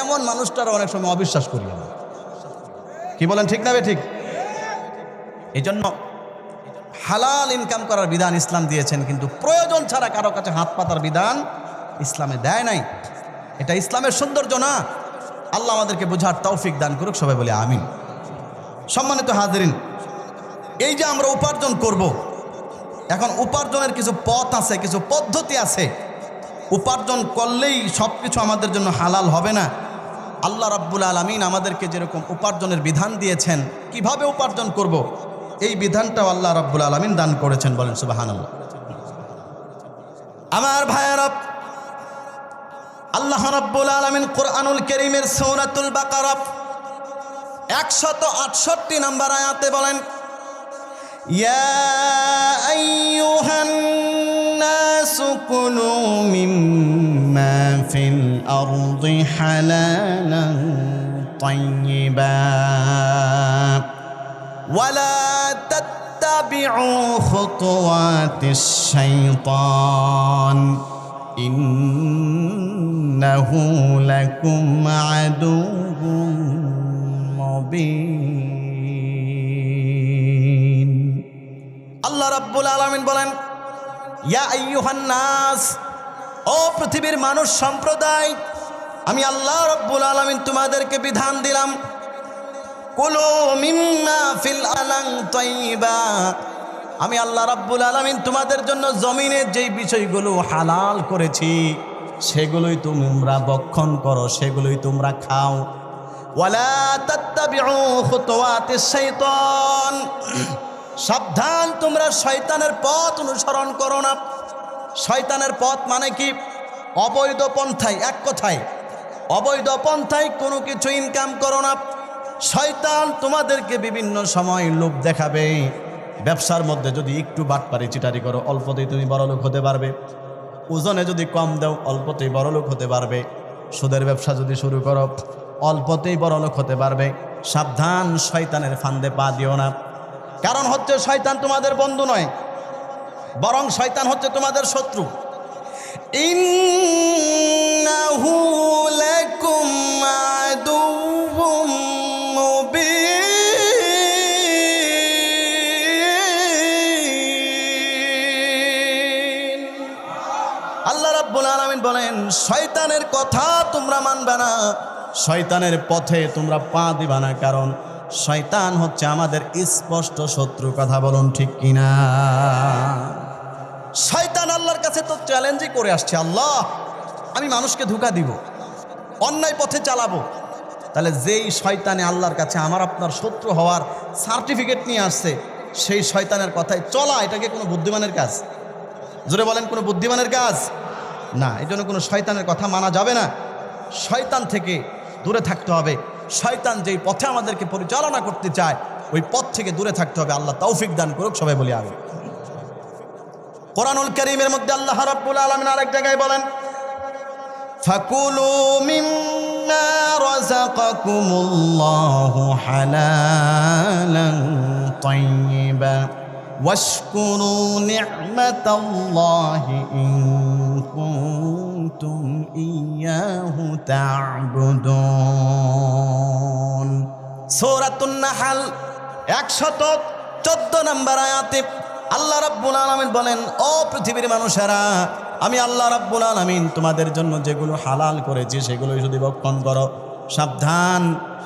এমন মানুষটারা অনেক সময় অবিশ্বাস করি আমরা। কি বলেন ঠিক না বে ঠিক? এই জন্য হালাল ইনকাম করার বিধান ইসলাম দিয়েছেন, কিন্তু প্রয়োজন ছাড়া কারো কাছে হাত পাতার বিধান ইসলামে দেয় নাই। এটা ইসলামের সৌন্দর্য না। আল্লাহ আমাদেরকে বোঝার তৌফিক দান করুক, সবাই বলে আমিন। সম্মানিত হাজিরিন, এই যে আমরা উপার্জন করব, এখন উপার্জনের কিছু পথ আছে, কিছু পদ্ধতি আছে। উপার্জন করলেই সব কিছু আমাদের জন্য হালাল হবে না। আল্লাহ রাব্বুল আলামিন আমাদেরকে যেরকম উপার্জনের বিধান দিয়েছেন, কিভাবে উপার্জন করব, এই বিধানটাও আল্লাহ রাব্বুল আলামিন দান করেছেন। বলেন সুবহানাল্লাহ। আমার ভাইয়েরা, আল্লাহ রাব্বুল আলামিন কোরআনুল কারীমের সূরাতুল বাকারা 168 নম্বর আয়াতে বলেন, ইয়া আইয়ুহান নাসু কুলু মিম্মা ফিল আরদি হালালান তাইয়্যিবা ওয়ালা তাত্তাবিউ খুতুওয়াতিশ শাইতান ইন্নাহু লাকুম আদুউম মুবিন। আল্লাহ রাব্বুল আলামিন বলেন, ইয়া আইয়ুহান নাস, ও পৃথিবীর মানুষ সম্প্রদায়, আমি আল্লাহ রাব্বুল আলামিন তোমাদেরকে বিধান দিলাম, কুলু মিম্মা ফিল আলাং তাইয়্যিবা, আমি আল্লাহ রাব্বুল আলামিন তোমাদের জন্য জমিনের যেই বিষয়গুলো হালাল করেছি সেগুলোই তোমরা ভক্ষণ করো, সেগুলোই তোমরা খাও। ওয়ালা তাত্তাবিউ খুতুওয়াতিশ শাইতান, সাবধান তোমরা শয়তানের পথ অনুসরণ করো না। শয়তানের পথ মানে কি? অবৈধ পন্থায়, এক কথায় অবৈধ পন্থায় কোনো কিছু ইনকাম করো না। শয়তান তোমাদেরকে বিভিন্ন সময় লোভ দেখাবে। ব্যবসার মধ্যে যদি একটু বাটপারি চিটারি করো, অল্পতেই তুমি বড়লোক হতে পারবে। ওজনে যদি কম দাও, অল্পতেই বড়লোক হতে পারবে। সুদের ব্যবসা যদি শুরু করো, অল্পতেই বড়লোক হতে পারবে। সাবধান, শয়তানের ফান্দে পা দিও না। কারণ হচ্ছে শয়তান তোমাদের বন্ধু নয়, বরং শয়তান হচ্ছে তোমাদের শত্রু। ইন্নাহু লাকুম আদুউম মুবিন। আল্লাহ রাব্বুল আলামিন বলেন, শয়তানের কথা তোমরা মানবে না, শয়তানের পথে তোমরা পা দিবা না, কারণ শয়তান হচ্ছে আমাদের স্পষ্ট শত্রু। কথা বলুন ঠিক কিনা? শয়তান আল্লাহর কাছে তো চ্যালেঞ্জই করে আসছে, আল্লাহ আমি মানুষকে ধোঁকা দিব, অন্যায় পথে চালাবো। তাহলে যেই শয়তানে আল্লাহর কাছে আমার আপনার শত্রু হওয়ার সার্টিফিকেট নিয়ে আসছে, সেই শয়তানের কথায় চলা এটাকে কোনো বুদ্ধিমানের কাজ? জোরে বলেন, কোনো বুদ্ধিমানের কাজ না। এই জন্য কোনো শয়তানের কথা মানা যাবে না। শয়তান থেকে দূরে থাকতে হবে। শয়তান যেই পথে আমাদেরকে পরিচালনা করতে চায় ওই পথ থেকে দূরে থাকতে হবে। আল্লাহ তৌফিক দান করুক, সবাই বলি আমিন। কোরআনুল কারীমের মধ্যে আল্লাহ রাব্বুল আলামিন আরেক জায়গায় বলেন, ফাকুলু মিম্মা রাযাকাকুমুল্লাহু হালালান তাইয়্যিবা ওয়াশকুরু নি'মাতাল্লাহি ইন কুনতুম ইয়্যাহু তা'বুদুন। সূরাতুন নাহল 114 নম্বর আয়াতে আল্লাহ রাব্বুল আলামিন বলেন, ও পৃথিবীর মানুষেরা, আমি আল্লাহ রাব্বুল আলামিন তোমাদের জন্য যেগুলো হালাল করেছি সেগুলোই যদি ভক্ষণ করো। সাবধান,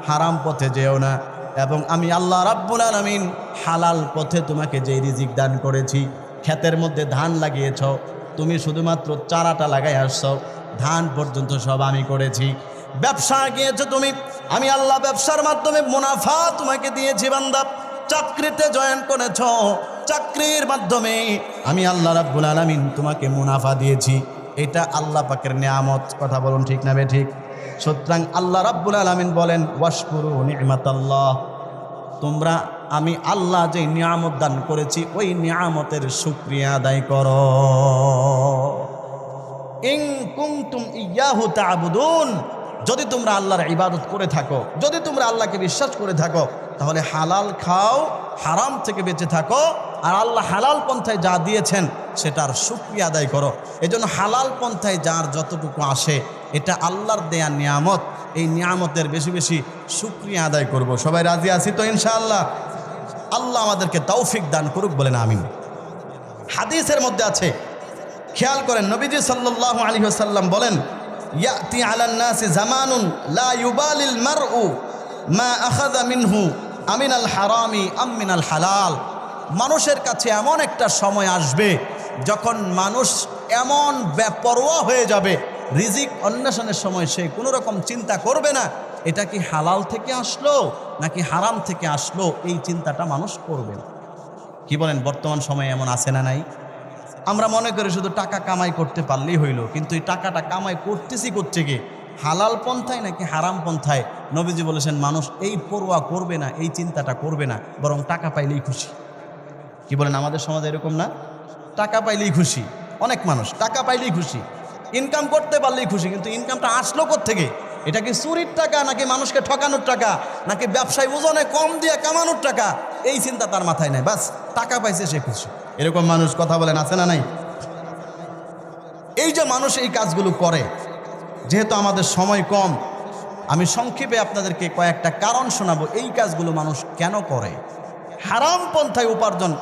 হারাম পথে যেও না। এবং আমি আল্লাহ রাব্বুল আলামিন হালাল পথে তোমাকে যে রিজিক দান করেছি, ক্ষেতের মধ্যে ধান লাগিয়েছ, তুমি শুধুমাত্র চারাটা লাগাই আসছো, ধান পর্যন্ত সব আমি করেছি। ব্যবসা গিয়েছো তুমি, আমি আল্লাহ ব্যবসার মাধ্যমে মুনাফা তোমাকে দিয়েছি বান্দা। চাকরিতে জয়েন করেছ, চাকরির মাধ্যমে আমি আল্লাহ রাব্বুল আলামিন তোমাকে মুনাফা দিয়েছি। এটা আল্লাহ পাকের নিয়ামত। কথা বলুন ঠিক না বে ঠিক? সুতরাং আল্লাহ রাব্বুল আলামিন বলেন, ওয়াশকুরু নি'মাতাল্লাহ, তোমরা আমি আল্লাহ যে নিয়ামত দান করেছি ওই নিয়ামতের শুকরিয়া আদায় করো। ইন কুনতুম ইয়্যাহু তা'বুদুন, যদি তোমরা আল্লাহর ইবাদত করে থাকো, যদি তোমরা আল্লাহকে বিশ্বাস করে থাকো, তাহলে হালাল খাও, হারাম থেকে বেঁচে থাকো, আর আল্লাহ হালাল পন্থায় যা দিয়েছেন সেটার শুকরিয়া আদায় করো। এজন্য হালাল পন্থায় যার যতটুকু আসে এটা আল্লাহর দেয়া নিয়ামত, এই নিয়ামতের বেশি বেশি শুকরিয়া আদায় করব। সবাই রাজি আছি তো ইনশাআল্লাহ? আল্লাহ আমাদেরকে তৌফিক দান করুক, বলেন আমিন। হাদিসের মধ্যে আছে, খেয়াল করেন, নবীজি সাল্লাল্লাহু আলাইহি ওয়াসাল্লাম বলেন, ইয়াতি আলান নাসি জামানুন লা ইউবালিল মারউ মা আখাযা মিনহু আমিনাল হারামি আম মিনাল হালাল। মানুষের কাছে এমন একটা সময় আসবে যখন মানুষ এমন বেপরোয়া হয়ে যাবে, রিজিক অন্বেষণের সময় সে কোনো রকম চিন্তা করবে না এটা কি হালাল থেকে আসলো নাকি হারাম থেকে আসলো, এই চিন্তাটা মানুষ করবে না। কি বলেন, বর্তমান সময়ে এমন আছে না নাই? আমরা মনে করি শুধু টাকা কামাই করতে পারলেই হইল, কিন্তু এই টাকাটা কামাই করতেছি কোত্থেকে, হালাল পন্থায় নাকি হারাম পন্থায়? নবীজি বলেছেন মানুষ এই পরোয়া করবে না, এই চিন্তাটা করবে না, বরং টাকা পাইলেই খুশি। কি বলেন, আমাদের সমাজে এরকম না? টাকা পাইলেই খুশি, অনেক মানুষ টাকা পাইলেই খুশি, ইনকাম করতে পারলেই খুশি, কিন্তু ইনকামটা আসলো কোত্থেকে? এটা কি চুরির টাকা নাকি মানুষকে ঠকানোর টাকা নাকি ব্যবসায় ওজনে কম দিয়ে কামানোর টাকা, এই চিন্তা তার মাথায় নাই। বাস টাকা পাইছে সে খুশি। এরকম মানুষ কথা বলেন আছে না নাই? এই যে মানুষ এই কাজগুলো করে, যেহেতু আমাদের সময় কম, আমি সংক্ষেপে আপনাদেরকে কয়েকটা কারণ শোনাবো এই কাজগুলো মানুষ কেন করে। হারাম পন্থায় উপার্জন,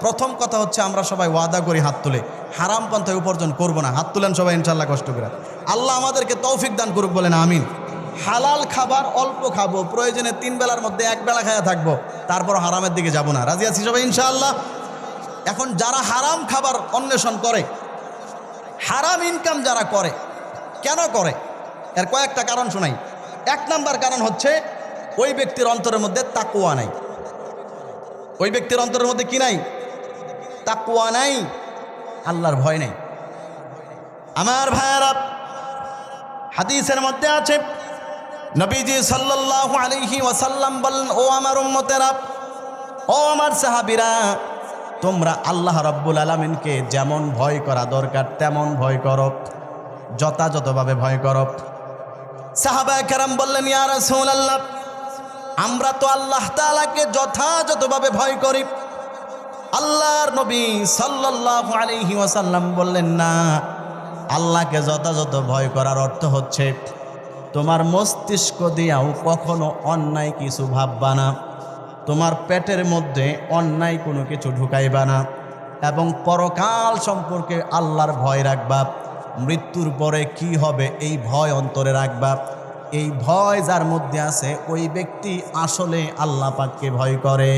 প্রথম কথা হচ্ছে আমরা সবাই ওয়াদা করি হাত তুলে হারাম পন্থায় উপার্জন করব না। হাত তুলেন সবাই ইনশাল্লাহ কষ্ট করে। আল্লাহ আমাদেরকে তৌফিক দান করুক, বলেন আমিন। হালাল খাবার অল্প খাবো, প্রয়োজনে 3 বেলার মধ্যে 1 বেলা খায়া থাকবো, তারপর হারামের দিকে যাব না। রাজি আছি সবাই ইনশাআল্লাহ? এখন যারা হারাম খাবার অন্বেষণ করে, হারাম ইনকাম যারা করে, কেন করে এর কয়েকটা কারণ শোনাই। 1 নাম্বার কারণ হচ্ছে ওই ব্যক্তির অন্তরের মধ্যে তাকওয়া নাই। ওই ব্যক্তির অন্তরের মধ্যে কি নাই? তাকওয়া নাই, আল্লাহর ভয় নেই। আমার ভাইয়েরা, হাদিসের মধ্যে আছে নবীজি সাল্লাল্লাহু আলাইহি ওয়াসাল্লাম বলেন, ও আমার উম্মতেরা, ও আমার সাহাবীরা, তোমরা আল্লাহ রাব্বুল আলামিনকে যেমন ভয় করা দরকার তেমন ভয় করো, যথাযথভাবে ভয় করো। সাহাবায়ে কেরাম বললেন, ইয়া রাসূলুল্লাহ, আমরা তো আল্লাহ তাআলাকে যথাযথভাবে ভয় করি। আল্লাহর নবী সাল্লাল্লাহু আলাইহি ওয়াসাল্লাম বললেন, না, আল্লাহকে যথাযথ ভয় করার অর্থ হচ্ছে তোমার মস্তিষ্ক দিয়াও কখনো অন্যায় কিছু ভাববা না, তোমার পেটের মধ্যে অন্যায় কোনো কিছু ঢুকাইবা না, এবং পরকাল সম্পর্কে আল্লাহর ভয় রাখবা, মৃত্যুর পরে কি হবে এই ভয় অন্তরে রাখবা। এই ভয় যার মধ্যে আছে ওই ব্যক্তি আসলে আল্লাহ পাককে ভয় করে।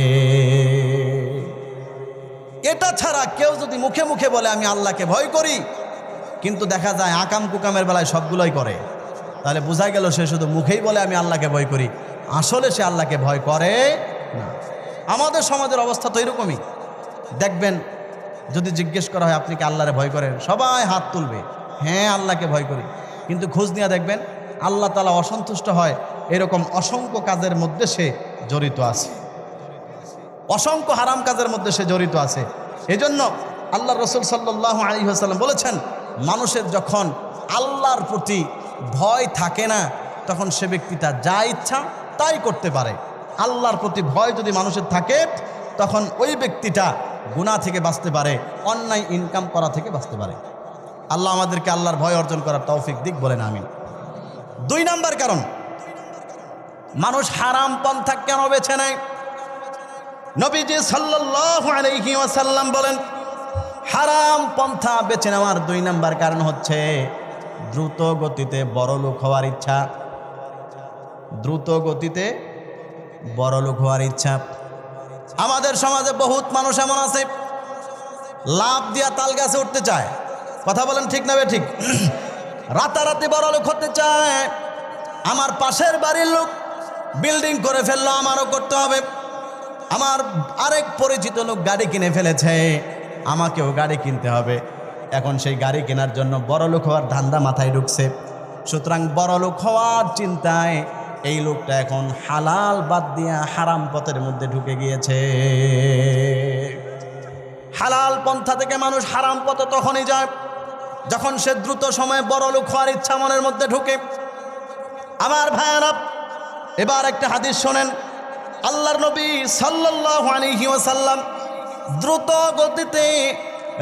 এটা ছাড়া কেউ যদি মুখে মুখে বলে আমি আল্লাহকে ভয় করি, কিন্তু দেখা যায় আকাম কুকামের বেলায় সবগুলোই করে, তাহলে বোঝা গেল সে শুধু মুখেই বলে আমি আল্লাহকে ভয় করি, আসলে সে আল্লাহকে ভয় করে না। আমাদের সমাজের অবস্থা তো এরকমই। দেখবেন যদি জিজ্ঞেস করা হয় আপনি কি আল্লাহরে ভয় করেন, সবাই হাত তুলবে, হ্যাঁ আল্লাহকে ভয় করি। কিন্তু খোঁজ নিয়ে দেখবেন আল্লাহ তাআলা অসন্তুষ্ট হয় এরকম অসংখ্য কাজের মধ্যে সে জড়িত আছে, অসংখ্য হারাম কাজের মধ্যে সে জড়িত আছে। এজন্য আল্লাহ রাসূল সাল্লাল্লাহু আলাইহি ওয়াসাল্লাম বলেছেন, মানুষের যখন আল্লাহর প্রতি ভয় থাকে না তখন সে ব্যক্তিটা যা ইচ্ছা তাই করতে পারে। আল্লাহর প্রতি ভয় যদি মানুষের থাকে তখন ওই ব্যক্তিটা গুনাহ থেকে বাঁচতে পারে, অন্যায় ইনকাম করা থেকে বাঁচতে পারে। আল্লাহ আমাদেরকে আল্লাহর ভয় অর্জন করার তৌফিক দিক, বলেন আমিন। 2 নাম্বার কারণ, মানুষ হারাম পন্থা কেন বেছে নেয়? নবীজি সাল্লাল্লাহু আলাইহি ওয়াসাল্লাম বলেন, হারাম পন্থা বেছে নেওয়ার 2 নাম্বার কারণ হচ্ছে দ্রুত গতিতে বড়লোক হওয়ার ইচ্ছা। দ্রুত গতিতে বড়লোক হওয়ার ইচ্ছা। আমাদের সমাজে বহুত মানুষ এমন আছে লাভ দিয়া তাল গাছে উঠতে চায়, কথা বলেন ঠিক না ঠিক? রাতারাতি বড়লোক হতে চায়। আমার পাশের বাড়ির লোক বিল্ডিং করে ফেললো, আমারও করতে হবে। আমার আরেক পরিচিত লোক গাড়ি কিনে ফেলেছে, আমাকেও গাড়ি কিনতে হবে। এখন সেই গাড়ি কেনার জন্য বড়লোক হওয়ার ধান্দা মাথায় ঢুকছে। সুতরাং বড়লোক হওয়ার চিন্তায় এই লোকটা এখন হালাল বাদ দিয়া হারাম পথের মধ্যে ঢুকে গিয়েছে। হালাল পন্থা থেকে মানুষ হারাম পথে তখনই যায় যখন সে দ্রুত সময়ে বড়লোক হওয়ার ইচ্ছা মনের মধ্যে ঢুকে। আমার ভাইয়েরা, এবার একটা হাদিস শোনেন। আল্লাহর নবী সাল্লাল্লাহু আলাইহি ওয়াসাল্লাম দ্রুত গতিতে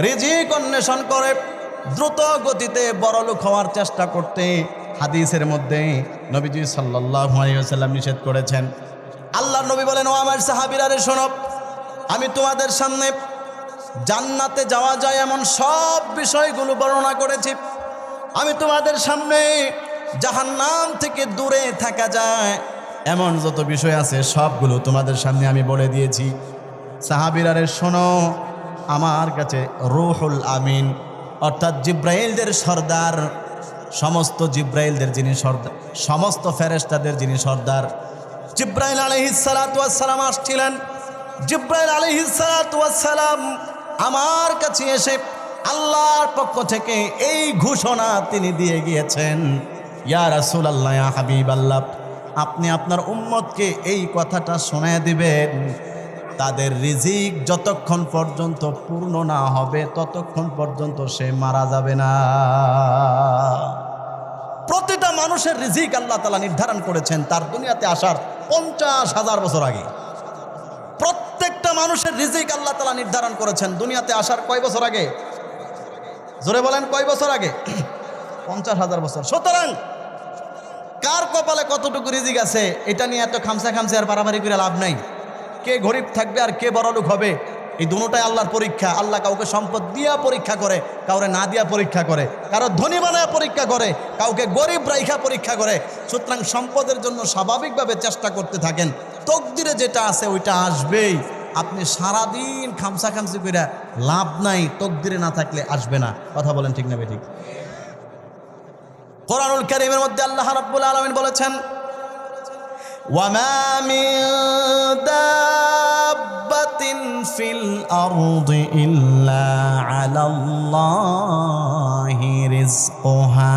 রিজিক অন্বেষণ করে, দ্রুত গতিতে বড়লোক হওয়ার চেষ্টা করতে হাদিসের মধ্যে নবীজি সাল্লাল্লাহু আলাইহি ওয়াসাল্লাম নিষেধ করেছেন। আল্লাহর নবী বলেন, ও আমার সাহাবীরা রে শোনো, আমি তোমাদের সামনে জান্নাতে যাওয়া যায় এমন সব বিষয়গুলো বর্ণনা করেছি। আমি তোমাদের সামনে জাহান্নাম থেকে দূরে থাকা যায় এমন যত বিষয় আছে সবগুলো তোমাদের সামনে আমি বলে দিয়েছি। সাহাবীরা রে শোনো, আমার কাছে রূহুল আমিন অর্থাৎ জিব্রাইলদের সর্দার, সমস্ত জিব্রাইলদের যিনি সর্দার, সমস্ত ফেরেশতাদের যিনি সর্দার, জিব্রাইল আলাইহিস সালাতু ওয়াস সালাম আসছিলেন। জিব্রাইল আলাইহিস সালাতু ওয়াস সালাম আমার কাছে এসে আল্লাহর পক্ষ থেকে এই ঘোষণা তিনি দিয়ে গিয়েছেন, ইয়া রাসূলুল্লাহ, ইয়া হাবিবাল্লাহ, আপনি আপনার উম্মতকে এই কথাটা শোনায় দিবেন, তাদের রিজিক যতক্ষণ পর্যন্ত পূর্ণ না হবে ততক্ষণ পর্যন্ত সে মারা যাবে না। প্রতিটা মানুষের রিজিক আল্লাহ তাআলা নির্ধারণ করেছেন তার দুনিয়াতে আসার 50,000 বছর আগে। প্রত্যেকটা মানুষের রিজিক আল্লাহ তাআলা নির্ধারণ করেছেন দুনিয়াতে আসার কয় বছর আগে? জোরে বলেন, কয় বছর আগে? 50,000 বছর। সুতরাং কার কপালে কতটুকু রিজিক আছে এটা নিয়ে এত খামসা আর বাড়াবাড়ি করে লাভ নাই। কে গরিব থাকবে আর কে বড়লোক হবে, এই দুটোটাই আল্লাহর পরীক্ষা। আল্লাহ কাউকে সম্পদ দিয়া পরীক্ষা করে, কাউরে না দিয়া পরীক্ষা করে, কারো ধনী বানায় পরীক্ষা করে, কাউকে গরিব রাইখা পরীক্ষা করে। সুতরাং সম্পদের জন্য স্বাভাবিকভাবে চেষ্টা করতে থাকেন, তকদিরে যেটা আছে ওইটা আসবেই। আপনি সারাদিন খামসা করে লাভ নাই, তকদিরে না থাকলে আসবে না। কথা বলেন ঠিক না বেঠিক? কোরআনুল কারীমের মধ্যে আল্লাহ রাব্বুল আলামিন বলেছেন, ওয়ামা মিন দাব্বাতিন ফিল আরদি ইল্লা আলাল্লাহি রিজকুহা।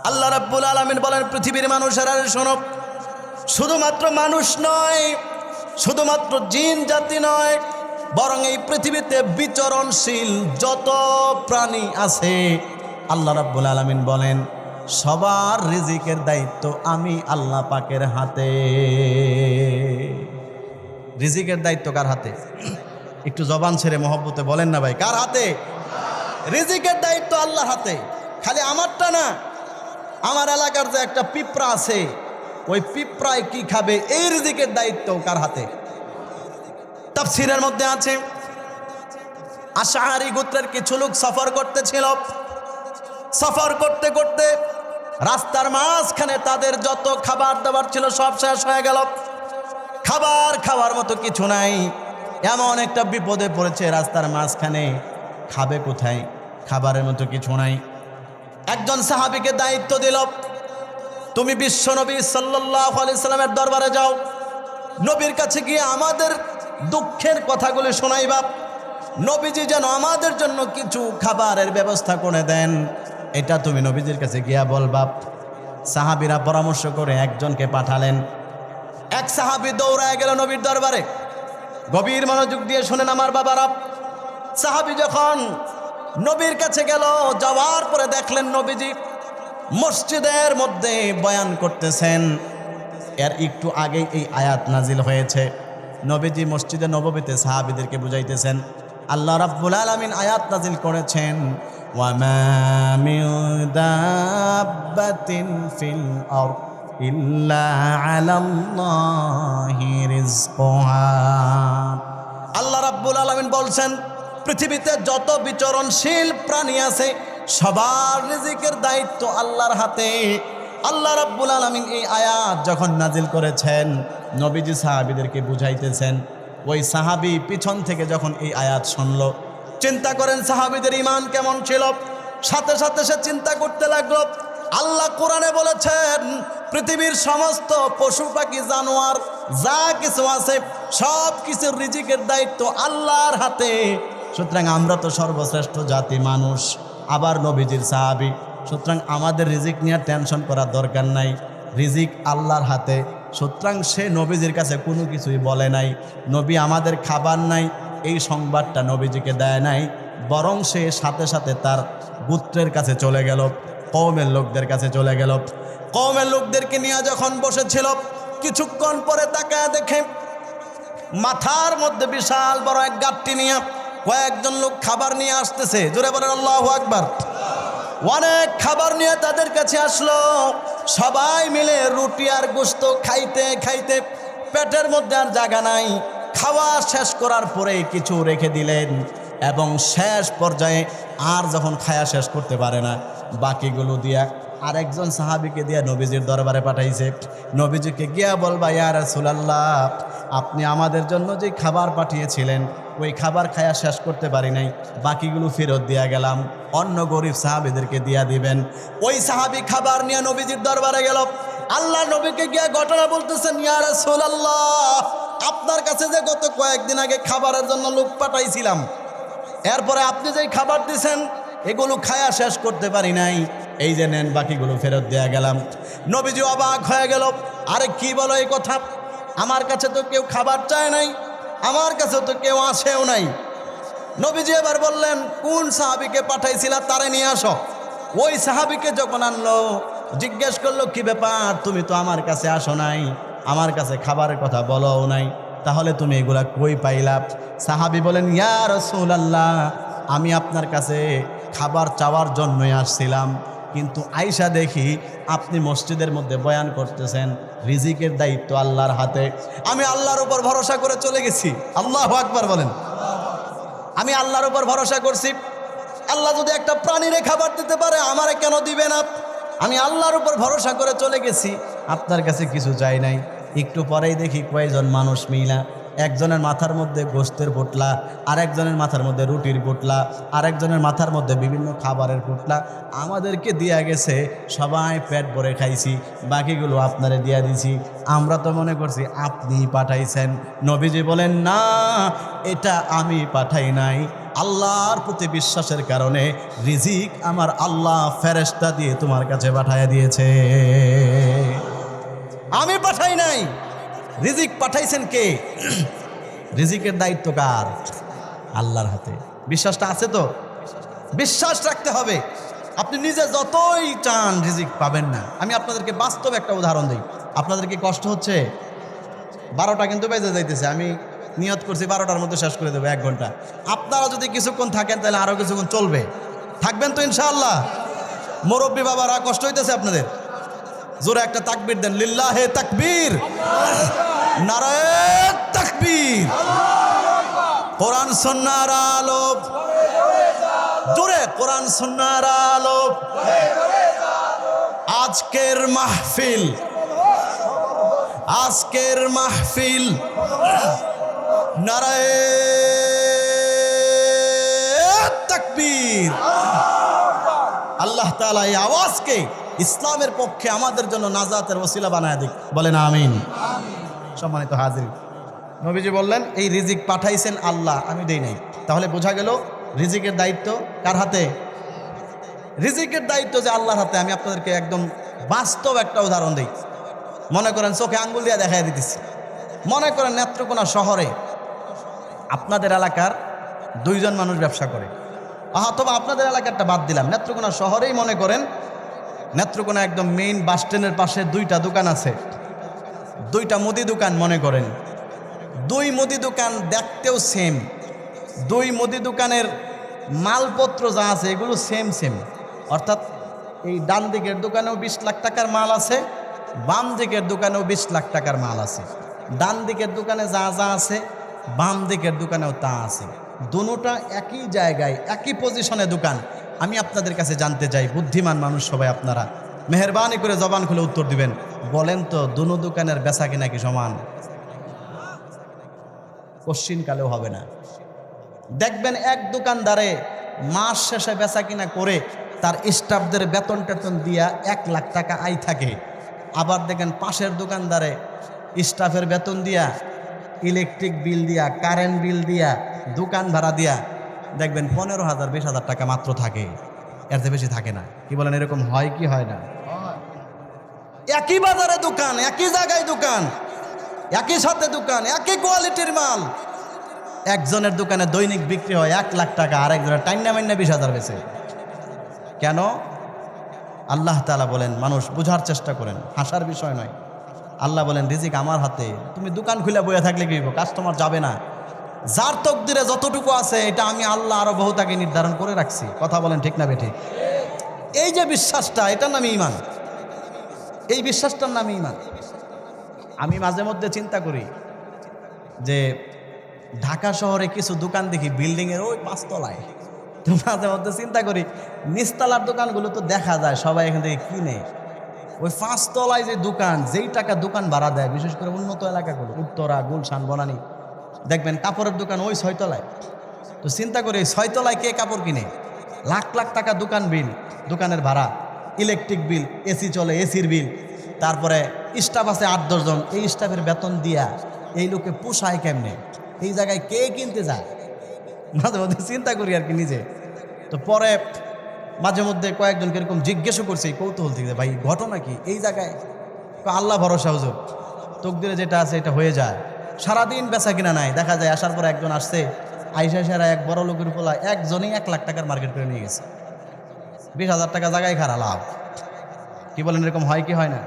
আল্লাহ রাব্বুল আলামিন বলেন, পৃথিবীর মানুষেরা শোনো, শুধুমাত্র মানুষ নয়, শুধুমাত্র জিন জাতি নয়, বরং এই পৃথিবীতে বিচরণশীল যত প্রাণী আছে আল্লাহ রাব্বুল আলামিন বলেন সবার রিজিকের দায়িত্ব আমি আল্লাহ পাকের হাতে। রিজিকের দায়িত্ব কার হাতে? একটু জবান ছেড়ে মহব্বতে বলেন না ভাই, কার হাতে? রিজিকের দায়িত্ব আল্লাহর হাতে। খালি আমারটা না, আমার এলাকার যে একটা পিঁপড়া আছে, ওই পিঁপড়ায় কি খাবে এই রিজিকের দায়িত্ব কার হাতে? তাফসীরের মধ্যে আছে, আশআরী গোত্রের কিছু লোক সফর করতেছিল। সফর করতে করতে রাস্তার মাঝখানে তাদের যত খাবার দাবার ছিল সব শেষ হয়ে গেল। খাবার খাওয়ার মতো কিছু নাই। এমন একটা বিপদে পড়েছে, রাস্তার মাঝখানে খাবে কোথায়? খাবারের মতো কিছু নাই। একজন সাহাবীকে দায়িত্ব দিল, তুমি বিশ্বনবী সাল্লাল্লাহু আলাইহি সাল্লামের দরবারে যাও, নবীর কাছে গিয়ে আমাদের দুঃখের কথাগুলি শোনাইবা, নবীজি যেন আমাদের জন্য কিছু খাবারের ব্যবস্থা করে দেন, এটা তুমি নবীজির কাছে গিয়া বলবা। সাহাবীরা পরামর্শ করে একজনকে পাঠালেন। এক সাহাবী দৌড়ায় গেল নবীর দরবারে। গভীর মনোযোগ দিয়ে শোনেন আমার বাবারা, সাহাবী যখন নবীর কাছে গেল, যাওয়ার পরে দেখলেন নবীজি মসজিদের মধ্যে বয়ান করতেছেন। এর একটু আগেই এই আয়াত নাজিল হয়েছে। নবীজি মসজিদে নববীতে সাহাবীদেরকে বুঝাইতেছেন, আল্লাহ রাব্বুল আলামিন আয়াত নাজিল করেছেন, ওয়ামা মিন দাব্বাতিন ফিল আরদ ইল্লা আলাল্লাহি রিজকুহা। আল্লাহ রাব্বুল আলামিন বলছেন, পৃথিবীতে যত বিচরণশীল প্রাণী আছে সবার রিজিকের দায়িত্ব আল্লাহর হাতে। আল্লাহ রাব্বুল আলামিন এই আয়াত যখন নাজিল করেছেন, নবীজি সাহাবীদেরকে বুঝাইতেছেন। ওই সাহাবী পিছন থেকে যখন এই আয়াত শুনল, চিন্তা করেন সাহাবীদের ঈমান কেমন ছিল। সাথে সাথে সে চিন্তা করতে লাগলো, আল্লাহ কোরআনে বলেছেন পৃথিবীর সমস্ত পশু পাখি জানোয়ার যা কিছু আছে সব কিছুর রিজিকের দায়িত্ব আল্লাহর হাতে। সুতরাং আমরা তো সর্বশ্রেষ্ঠ জাতি মানুষ, আবার নবীজির সাহাবী, সুতরাং আমাদের রিজিক নিয়ে টেনশন করার দরকার নাই, রিজিক আল্লাহর হাতে। সুতরাং সে নবীজির কাছে কোনো কিছুই বলে নাই। নবী আমাদের খাবার নাই এই সংবাদটা নবীজিকে দেয় নাই, বরং সে সাথে সাথে তার গোত্রের কাছে চলে গেল, কওমের লোকদের কাছে চলে গেল। কওমের লোকদেরকে নিয়ে যখন বসেছিল, কিছুক্ষণ পরে তাকায় দেখে মাথার মধ্যে বিশাল বড় এক গাঁটটি নিয়ে কয়েকজন লোক খাবার নিয়ে আসতেছে। জোরে বলেন আল্লাহু আকবার। অনেক খাবার নিয়ে তাদের কাছে আসলো। সবাই মিলে রুটি আর গোশত খাইতে খাইতে পেটের মধ্যে আর জায়গা নাই। খাওয়া শেষ করার পরে কিছু রেখে দিলেন এবং শেষ পর্যায়ে আর যখন খায়া শেষ করতে পারে না, বাকিগুলো দিয়া আরেকজন সাহাবীকে দিয়া নবীজির দরবারে পাঠাইছে। নবীজিকে গিয়া বলবা, ইয়া রাসূলুল্লাহ, আপনি আমাদের জন্য যে খাবার পাঠিয়েছিলেন ওই খাবার খায়া শেষ করতে পারি নাই, বাকিগুলো ফেরত দিয়া গেলাম, অন্য গরিব সাহাবীদেরকে দিয়া দিবেন। ওই সাহাবী খাবার নিয়ে নবীজির দরবারে গেল। আল্লাহ নবীকে গিয়া ঘটনা বলতেছেন, ইয়া রাসূলুল্লাহ, আপনার কাছে যে গত কয়েকদিন আগে খাবারের জন্য লোক পাঠাইছিলাম, এরপরে আপনি যেই খাবার দিছেন এগুলো খায়া শেষ করতে পারি নাই, এই যে নেন, বাকিগুলো ফেরত দেয়া গেলাম। নবীজি অবাক হয়ে গেল, আরে কি বলো এই কথা? আমার কাছে তো কেউ খাবার চায় নাই, আমার কাছে তো কেউ আসেও নাই। নবীজি এবার বললেন, কোন সাহাবীকে পাঠাইছিলা তারে নিয়ে আসো। ওই সাহাবীকে যখন আনলো, জিজ্ঞেস করলো, কি ব্যাপার, তুমি তো আমার কাছে আসো নাই, আমার কাছে খাবারের কথা বলোও নাই, তাহলে তুমি এগুলা কই পাইলা? সাহাবী বলেন, ইয়া রাসূলুল্লাহ, আমি আপনার কাছে খাবার চাওয়ার জন্যই আসছিলাম, কিন্তু আইসা দেখি আপনি মসজিদের মধ্যে বয়ান করতেছেন রিজিকের দায়িত্ব আল্লাহর হাতে। আমি আল্লাহর উপর ভরসা করে চলে গেছি। আল্লাহু আকবার বলেন। আমি আল্লাহর উপর ভরসা করছি, আল্লাহ যদি একটা প্রাণীরে খাবার দিতে পারে আমারে কেন দিবে না? আমি আল্লাহর উপর ভরসা করে চলে গেছি, আপনার কাছে কিছু চাই নাই। একটু পরেই দেখি কয়েকজন মানুষ মিলা, একজনের মাথার মধ্যে গোশতের পোটলা, আরেকজনের মাথার মধ্যে রুটির পোটলা, আরেকজনের মাথার মধ্যে বিভিন্ন খাবারের পোটলা আমাদেরকে দিয়া গেছে। সবাই পেট ভরে খাইছি, বাকিগুলো আপনারে দিয়া দিছি। আমরা তো মনে করছি আপনি পাঠাইছেন। নবীজি বলেন, না, এটা আমি পাঠাই নাই, আল্লাহর প্রতি বিশ্বাসের কারণে রিজিক আমার আল্লাহ ফেরেশতা দিয়ে তোমার কাছে পাঠাইয়া দিয়েছে, আমি পাঠাই নাই। রিজিক পাঠাইছেন কে? রিজিকের দায়িত্ব কার? আল্লাহর হাতে। বিশ্বাসটা আছে তো? বিশ্বাস রাখতে হবে। আপনি নিজে যতই চান রিজিক পাবেন না। আমি আপনাদেরকে বাস্তব একটা উদাহরণ দিই। আপনাদের কি কষ্ট হচ্ছে? 12টা কিন্তু বেজে যাইতেছে, আমি নিয়ত করছি 12টার মধ্যে শেষ করে দেবো, 1 ঘন্টা। আপনারা যদি কিছুক্ষণ থাকেন তাহলে আরও কিছুক্ষণ চলবে। থাকবেন তো ইনশাআল্লাহ? মুরব্বী বাবারা, কষ্ট হইতেছে আপনাদের? জোরে একটা তাকবীর দেন, লিল্লাহে তাকবীর, নারায়ে তাকবীর। কোরআন সুন্নাহর আলো, জোরে কোরআন সুন্নাহর আলো। আজকের মাহফিল, আজকের মাহফিল, নারায়ে তাকবীর। আল্লাহ তাআলা এই আওয়াজকে ইসলামের পক্ষে আমাদের জন্য নাজাতের ওসিলা বানায় দিক, বলেন আমিন। সম্মানিত হাজির, নবীজি বললেন, এই রিজিক পাঠাইছেন আল্লাহ, আমি দেই নাই। তাহলে বোঝা গেল রিজিকের দায়িত্ব কার হাতে? রিজিকের দায়িত্ব যে আল্লাহর হাতে। আমি আপনাদেরকে একদম বাস্তব একটা উদাহরণ দিই। মনে করেন চোখে আঙ্গুল দিয়ে দেখাই দিতেছি। মনে করেন নেত্রকোনা শহরে আপনাদের এলাকার 2 জন মানুষ ব্যবসা করে, অথবা আপনাদের এলাকারটা বাদ দিলাম, নেত্রকোনা শহরেই মনে করেন, নেত্রকোনা একদম মেইন বাস স্ট্যান্ডের পাশে 2টা দোকান আছে, 2টা মুদি দোকান মনে করেন। 2 মুদি দোকান দেখতেও সেম, 2 মুদি দোকানের মালপত্র যা আছে এগুলো সেম সেম। অর্থাৎ এই ডান দিকের দোকানেও 20 লাখ টাকার মাল আছে, বাম দিকের দোকানেও 20 লাখ টাকার মাল আছে। ডান দিকের দোকানে যা যা আছে বাম দিকের দোকানেও তা আছে। দুটোটা একই জায়গায় একই পজিশনে দোকান। আমি আপনাদের কাছে জানতে চাই, বুদ্ধিমান মানুষ সবাই আপনারা মেহেরবানি করে জবান খুলে উত্তর দিবেন। বলেন তো, দুনো দোকানের বেচা কিনা কি সমান? কোশ্চিনকালেও হবে না। দেখবেন এক দোকানদারে মাস শেষে বেচা কিনা করে তার স্টাফদের বেতন টেতন দিয়া 1 লাখ টাকা আয় থাকে। আবার দেখেন পাশের দোকানদারে স্টাফের বেতন দিয়া, ইলেকট্রিক বিল দিয়া, কারেন্ট বিল দিয়া, দোকান ভাড়া দিয়া দেখবেন 15,000 20,000 টাকা মাত্র থাকে, এর চেয়ে বেশি থাকে না। কি বলেন, এরকম হয় কি হয় না? একই বাজারে দোকান, একই জায়গায় দোকান, একই সাথে দোকান, একই কোয়ালিটির মাল। একজনের দোকানে দৈনিক বিক্রি হয় 1 লাখ টাকা, আরেকজনের টাইনা মাইনা 20,000 বেচে। কেন? আল্লাহ তাআলা বলেন, মানুষ বোঝার চেষ্টা করেন, হাসার বিষয় নয়। আল্লাহ বলেন রিজিক আমার হাতে, তুমি দোকান খুলে বইয়া থাকলে কি হইব, কাস্টমার যাবে না। যার তকদিরে যতটুকু আছে এটা আমি আল্লাহ আরো বহু তাকে নির্ধারণ করে রাখছি। কথা বলেন ঠিক না বেঠিক? এই যে বিশ্বাসটা, এটার নামই ঈমান। এই বিশ্বাসটার নামই ঈমান। আমি মাঝে মধ্যে চিন্তা করি যে ঢাকা শহরে কিছু দোকান দেখি বিল্ডিংয়ের ওই 5 তলায়, তো মাঝে মধ্যে চিন্তা করি নিচতলার দোকানগুলো তো দেখা যায় সবাই এখান থেকে কিনে, ওই 5 তলায় যে দোকান, যেই টাকা দোকান ভাড়া দেয়, বিশেষ করে উন্নত এলাকাগুলো উত্তরা, গুলশান, বনানী, দেখবেন কাপড়ের দোকান ওই 6 তলায়। তো চিন্তা করি 6 তলায় কে কাপড় কিনে? লাখ লাখ টাকা দোকান বিল, দোকানের ভাড়া, ইলেকট্রিক বিল, এসি চলে এসির বিল, তারপরে স্টাফ আছে 8-10 জন, এই স্টাফের বেতন দিয়া এই লোকে পোষায় কেমনে? এই জায়গায় কে কিনতে যায়? মাঝে মধ্যে চিন্তা করি আর কি নিজে। তো পরে মাঝে মধ্যে কয়েকজনকে এরকম জিজ্ঞেসও করছে কৌতূহল থেকে, ভাই ঘটনা কি এই জায়গায়? আল্লাহ ভরসা হুজুর, তকদিরে যেটা আছে এটা হয়ে যায়। সারাদিন বেচা কিনা নাই, দেখা যায় আসার পর একজন আসছে, আইসা সারা এক বড় লোকের পোলা একজনই 1 লাখ টাকার মার্কেট করে নিয়ে গেছে। 20,000 টাকা জায়গায় খারা লাভ। কি বলেন, এরকম হয় কি হয় না?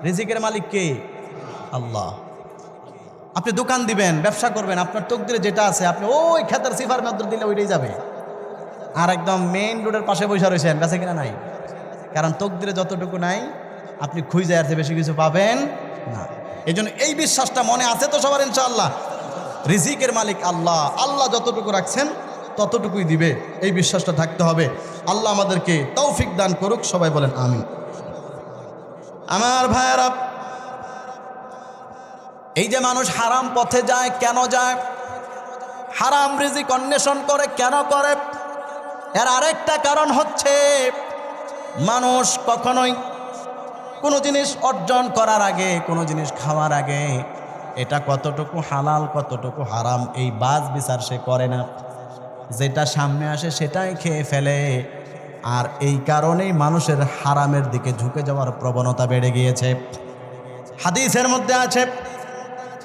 রিজিকের মালিক কে? আল্লাহ। আপনি দোকান দিবেন, ব্যবসা করবেন, আপনার তকদিরে যেটা আছে আপনি ওই খেতের সিফার মধ্যে দিলে ওইটাই যাবে। আর একদম মেইন রোডের পাশে বসে রয়েছেন, বেচা কিনা নাই, কারণ তকদিরে যতটুকু নাই আপনি খুঁজে আর বেশি কিছু পাবেন না। এই জন্য এই বিশ্বাসটা মনে আছে তো সবার ইনশাআল্লাহ? রিজিকের মালিক আল্লাহ, আল্লাহ যতটুকু রাখছেন ততটুকুই দিবে, এই বিশ্বাসটা থাকতে হবে। আল্লাহ আমাদেরকে তৌফিক দান করুক, সবাই বলেন আমিন। আমার ভাইয়েরা, এই যে মানুষ হারাম পথে যায়, কেন যায়? হারাম রিজিক অন্বেষণ করে কেন করে? এর আরেকটা কারণ হচ্ছে মানুষ কখনোই কোনো জিনিস অর্জন করার আগে, কোনো জিনিস খাওয়ার আগে এটা কতটুকু হালাল কতটুকু হারাম এই বাজ বিচার সে করে না। যেটা সামনে আসে সেটাই খেয়ে ফেলে। আর এই কারণেই মানুষের হারামের দিকে ঝুঁকে যাওয়ার প্রবণতা বেড়ে গিয়েছে। হাদিসের মধ্যে আছে,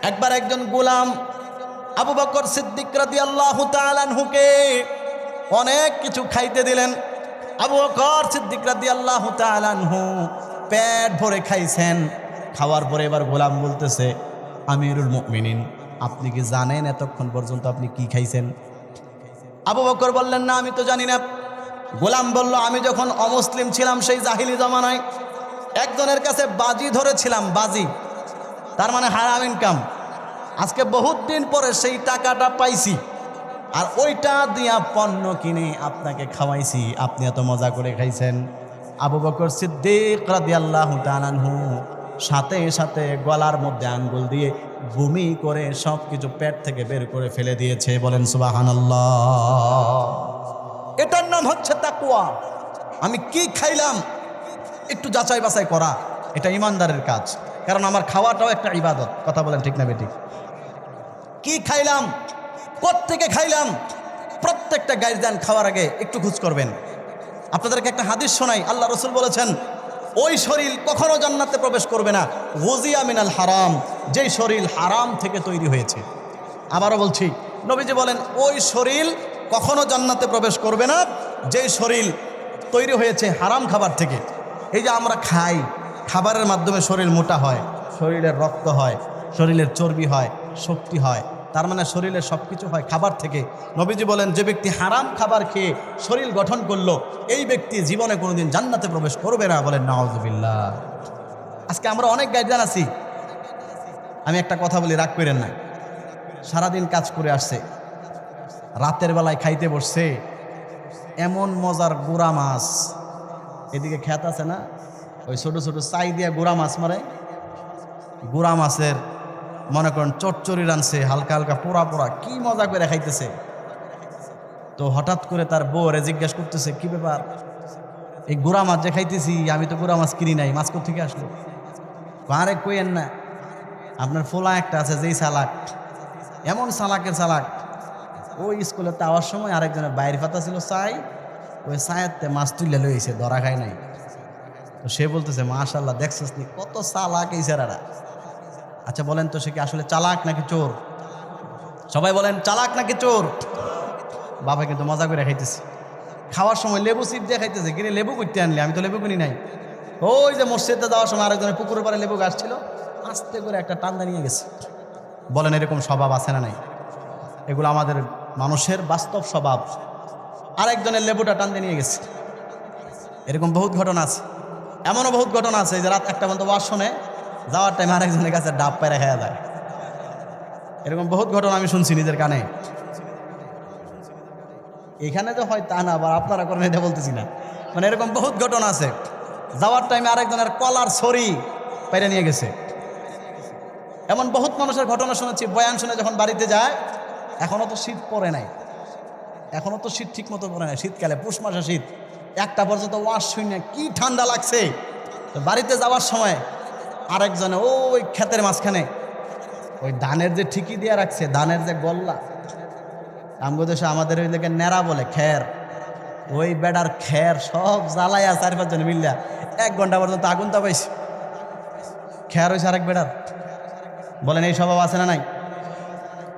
একবার একজন গোলাম আবু বকর সিদ্দিক রাদিয়াল্লাহু তাআলা আনহুকে অনেক কিছু খাইতে দিলেন। আবু বকর সিদ্দিক রাদিয়াল্লাহু তাআলা আনহু পেট ভরে খাইছেন। খাওয়ার পরে এবার গোলাম বলতেছে, আমিরুল মুমিনিন, আপনি কি জানেন এতক্ষণ পর্যন্ত আপনি কি খাইছেন? আবু বকর বললেন, না আমি তো জানি না। গোলাম বলল, আমি যখন অমুসলিম ছিলাম সেই জাহিলি জমানায় একজনের কাছে বাজি ধরেছিলাম, বাজি তার মানে হারাম ইনকাম। আজকে বহুত দিন পরে সেই টাকাটা পাইছি, আর ওইটা দিয়া পণ্য কিনে আপনাকে খাওয়াইছি, আপনি এত মজা করে খাইছেন। আবু বকর সিদ্দিক রাদিয়াল্লাহু তাআলা আনহু সাথে সাথে গলার মধ্যে আঙ্গুল দিয়ে বমি করে সব কিছু পেট থেকে বের করে ফেলে দিয়েছে। বলেন সুবহানাল্লাহ। এটার নাম হচ্ছে তাকওয়া। আমি কি খাইলাম একটু যাচাই বাছাই করা, এটা ইমানদারের কাজ, কারণ আমার খাওয়াটাও একটা ইবাদত। কথা বলেন ঠিক না বেঠিক? কি খাইলাম, কোত্থেকে খাইলাম, প্রত্যেকটা গাইরদান খাওয়ার আগে একটু খোঁজ করবেন। আপনাদেরকে একটা হাদিস শোনাই। আল্লাহ রাসূল বলেছেন, ওই শরীর কখনো জান্নাতে প্রবেশ করবে না, গুজিয়া মিনাল হারাম, যেই শরীর হারাম থেকে তৈরি হয়েছে। আবারও বলছি, নবীজি বলেন ওই শরীর কখনো জান্নাতে প্রবেশ করবে না যেই শরীর তৈরি হয়েছে হারাম খাবার থেকে। এই যে আমরা খাই, খাবারের মাধ্যমে শরীর মোটা হয়, শরীরের রক্ত হয়, শরীরের চর্বি হয়, শক্তি হয়, তার মানে শরীরের সব কিছু হয় খাবার থেকে। নবীজি বলেন, যে ব্যক্তি হারাম খাবার খেয়ে শরীর গঠন করলো, এই ব্যক্তি জীবনে কোনোদিন জান্নাতে প্রবেশ করবে না। বলেন নাউযুবিল্লাহ। আজকে আমরা অনেক গাইডলাইন আছি। আমি একটা কথা বলি, রাগ করেন না। সারাদিন কাজ করে আসছে, রাতের বেলায় খাইতে বসছে এমন মজার গুড়া মাছ, এদিকে খেত আছে না, ওই ছোট ছোট চাই দিয়ে গুড়া মাছ মারে, গুড়া মাছের মনে করেন চচ্চড়ি রানছে, হালকা হালকা পোড়া পোড়া, কি মজা করে খাইতেছে। তো হঠাৎ করে তার বউরে জিজ্ঞেস করতেছে, কি ব্যাপার, এই গুড়া মাছ যে খাইতেছি, আমি তো গুড়া মাছ কিনি নাই, মাছ কোথেকে আসলো? আরে কইেন না, আপনার ফোলা একটা আছে যেই চালাক, এমন চালাকের চালাক, ওই স্কুলে যাওয়ার সময় আরেকজনের বাইরে ফাতা ছিল চাই, ওই চায়াতে মাছ তুলে লইছে, ধরা খায় নাই। তো সে বলতেছে, মাশাআল্লাহ, দেখছিস নি কত চালাক এই ছেলেরা। আচ্ছা বলেন তো, সে কি আসলে চালাক নাকি চোর? সবাই বলেন, চালাক নাকি চোর? বাবা কিন্তু মজা করে খাইতেছে। খাওয়ার সময় লেবু সিপ দিয়ে খাইতেছে। কিনে লেবু করতে আনলে, আমি তো লেবু কিনি নাই। ওই যে মসজিদে যাওয়ার সময় আরেকজনের পুকুরের পাড়ে লেবু গাছ ছিল, আস্তে করে একটা টান্দা নিয়ে গেছে। বলেন এরকম স্বভাব আছে না নাই? এগুলো আমাদের মানুষের বাস্তব স্বভাব। আরেকজনের লেবুটা টান্দে নিয়ে গেছে। এরকম বহুত ঘটনা আছে। এমনও বহুত ঘটনা আছে যে রাত 1টা পর্যন্ত ওয়াজ শুনে যাওয়ার টাইমে আরেকজনের কাছে ডাব পায়রা খাওয়া যায়। এরকম বহুত ঘটনা আমি শুনছি নিজের কানে। এখানে তো হয় তা না, আবার আপনারা করেন এটা বলতেছি না, মানে এরকম বহুত ঘটনা আছে। যাওয়ার টাইমে আরেকজনের কলার ছড়ি পায়রা নিয়ে গেছে। এমন বহুত মানুষের ঘটনা শুনেছি। বয়ান শুনে যখন বাড়িতে যায়, এখনও তো শীত পড়ে নাই, এখনও তো শীত ঠিক মতো পড়ে নাই, শীতকালে পৌষ মাসে শীত। 1টা পর্যন্ত ওয়াজ শুনে কি ঠান্ডা লাগছে। তো বাড়িতে যাওয়ার সময় আরেকজনে ওই ক্ষেতের মাঝখানে ওই ধানের যে ঠিকি দিয়ে রাখছে, ধানের যে গল্লা, আমগো দেশে আমাদের ওই দিকে নেড়া বলে, খের, ওই বেড়ার খের সব জ্বালাইয়া 4-5 জন মিললা 1 ঘন্টা পর্যন্ত আগুন তাপাইছে। খের হয়েছে আরেক বেড়ার। বলেন এই স্বভাব আছে না নাই?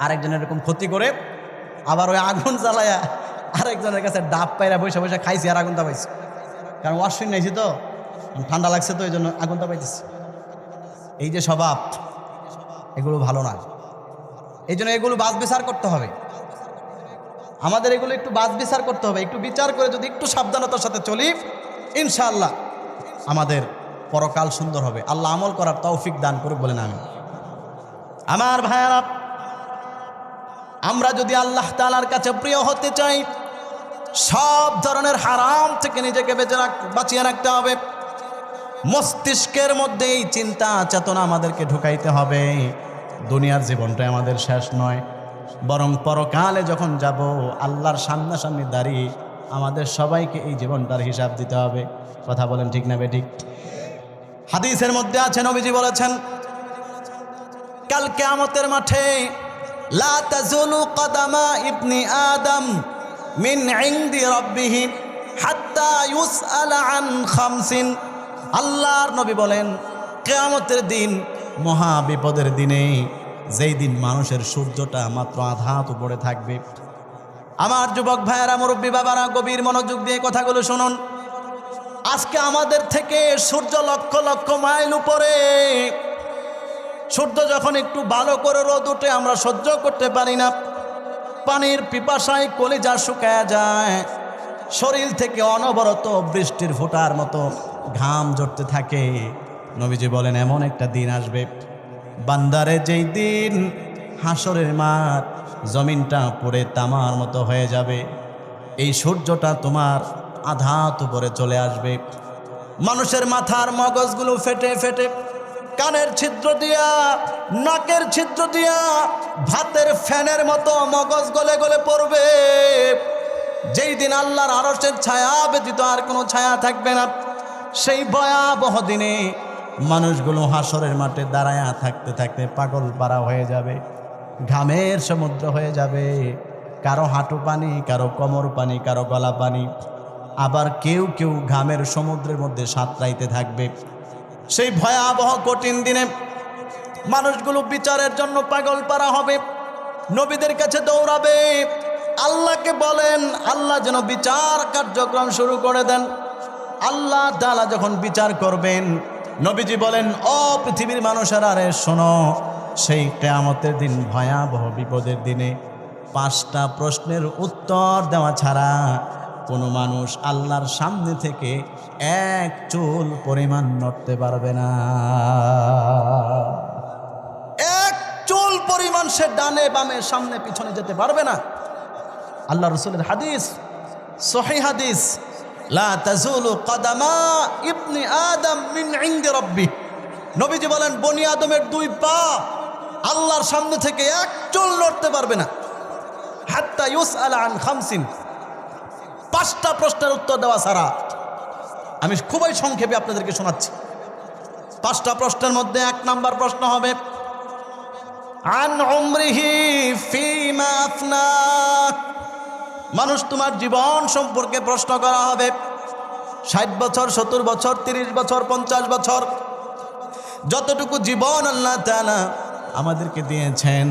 আরেকজনের এরকম ক্ষতি করে আবার ওই আগুন জ্বালায়া আরেকজনের কাছে ডাব পায়রা বসে বসে খাইছি আর আগুন তাপাইছি। কারণ ওয়াশরুম নাইছি তো, ঠান্ডা লাগছে তো, এই জন্য আগুন তাপাইতেছি। এই যে স্বভাব, এগুলো ভালো না। এই জন্য এগুলো বাছ বিচার করতে হবে। আমাদের এগুলো একটু বাছ বিচার করতে হবে। একটু বিচার করে যদি একটু সাবধানতার সাথে চলি, ইনশাআল্লাহ আমাদের পরকাল সুন্দর হবে। আল্লাহ আমল করার তৌফিক দান করুক, বলেন আমিন। আমার ভাইয়ারা, আমরা যদি আল্লাহ তাআলার কাছে প্রিয় হতে চাই, সব ধরনের হারাম থেকে নিজেকে বাঁচিয়ে রাখতে হবে। মস্তিষ্কের মধ্যে এই চিন্তা চেতনা আমাদেরকে ঢুকাইতে হবে, দুনিয়ার জীবনটাই আমাদের শেষ নয়, বরং পরকালে যখন যাব আল্লাহর সামনাসামনি দাঁড়িয়ে আমাদের সবাইকে এই জীবনটার হিসাব দিতে হবে। কথা বলেন ঠিক না বেঠিক? হাদিসের মধ্যে আছে, নবীজি বলেছেন, কাল কিয়ামতের মাঠে লা তাজুলু কদামা ইবনি আদম মিন ইনদি রাব্বিহি হাত্তা ইউসআলা আন খামসিন। আল্লাহর নবী বলেন, কিয়ামতের দিন, মহা বিপদের দিনে, যেই দিন মানুষের সূর্যটা মাত্র আধা হাত উপরে থাকবে। আমার যুবক ভাইয়েরা, মুরব্বী বাবারা, গভীর মনোযোগ দিয়ে কথাগুলো শুনুন। আজকে আমাদের থেকে সূর্য লক্ষ লক্ষ মাইল উপরে। সূর্য যখন একটু ভালো করে রোদ উঠে আমরা সহ্য করতে পারি না, পানির পিপাসায় কলিজা শুকায়া যায়, শরীর থেকে অনবরত বৃষ্টির ফোঁটার মতো ঘাম ঝরতে থাকে। নবীজি বলেন, এমন একটা দিন আসবে বান্দারে, যেই দিন হাসরের মাঠ, জমিনটা পুড়ে তামার মতো হয়ে যাবে, এই সূর্যটা তোমার আধা হাত উপরে চলে আসবে। মানুষের মাথার মগজগুলো ফেটে ফেটে, কানের ছিদ্র দিয়া, নাকের ছিদ্র দিয়া ভাতের ফ্যানের মতো মগজ গলে গলে পড়বে। যেই দিন আল্লাহর আরশের ছায়া ব্যতীত আর কোনো ছায়া থাকবে না, সেই ভয়াবহ দিনে মানুষগুলো হাসরের মাঠে দাঁড়ায়া থাকতে থাকতে পাগল পারা হয়ে যাবে, ঘামের সমুদ্র হয়ে যাবে। কারো হাঁটু পানি, কারো কোমর পানি, কারো গলা পানি, আবার কেউ কেউ ঘামের সমুদ্রের মধ্যে সাঁতরাইতে থাকবে। সেই ভয়াবহ কঠিন দিনে মানুষগুলো বিচারের জন্য পাগল পারা হবে, নবীদের কাছে দৌড়াবে, আল্লাহকে বলেন আল্লাহ যেন বিচার কার্যক্রম শুরু করে দেন। আল্লাহ তাআলা যখন বিচার করবেন, নবীজি বলেন, ও পৃথিবীর মানুষেরা, রে শোনো, সেই কিয়ামতের দিন, ভয়াবহ বিপদের দিনে 5টা প্রশ্নের উত্তর দেওয়া ছাড়া কোনো মানুষ আল্লাহর সামনে থেকে 1 চুল পরিমাণ নড়তে পারবে না। 1 চুল পরিমাণ সে ডানে বামে সামনে পিছনে যেতে পারবে না। আল্লাহ রাসূলের হাদিস, সহিহ হাদিস, লা তাজুলু কদামা ইবনি আদম মিন ইনদি রাব্বি। নবীজি বলেন, বনি আদমের 2 পা আল্লাহর সামনে থেকে 1 চুল নড়তে পারবে না, হাত্তা ইউসআলা আন খামসিন, 5টা প্রশ্নের উত্তর দেওয়া ছাড়া। আমি খুবই সংক্ষেপে আপনাদেরকে শোনাচ্ছি। 5টা প্রশ্নের মধ্যে 1 নাম্বার প্রশ্ন হবে, আন উমরিহি ফিমা আফনা। মানুষ তোমার জীবন সম্পর্কে প্রশ্ন করা হবে। 60 বছর, 70 বছর, 30 বছর, 50 বছর, যতটুকু জীবন আল্লাহ তাআলা আমাদেরকে দিয়েছেন,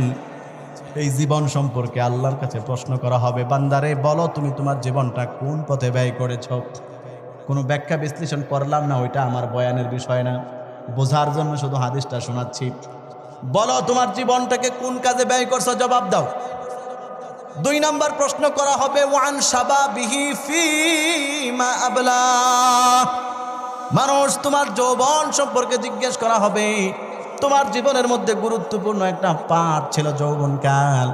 এই জীবন সম্পর্কে আল্লাহর কাছে প্রশ্ন করা হবে, বান্দারে বলো তুমি তোমার জীবনটা কোন পথে ব্যয় করেছ। কোনো ব্যাখ্যা বিশ্লেষণ করলাম না, ওইটা আমার বয়ানের বিষয় না। বোঝার জন্য শুধু হাদিসটা শোনাচ্ছি। বলো তোমার জীবনটাকে কোন কাজে ব্যয় করছো, জবাব দাও। 2 নাম্বার প্রশ্ন করা হবে ওয়ান শাবাবিহি ফিমা আবলা। মানুষ তোমার যৌবন সম্পর্কে জিজ্ঞেস করা হবে। তোমার জীবনের মধ্যে গুরুত্বপূর্ণ একটা পার্ট ছিল যৌবনকাল।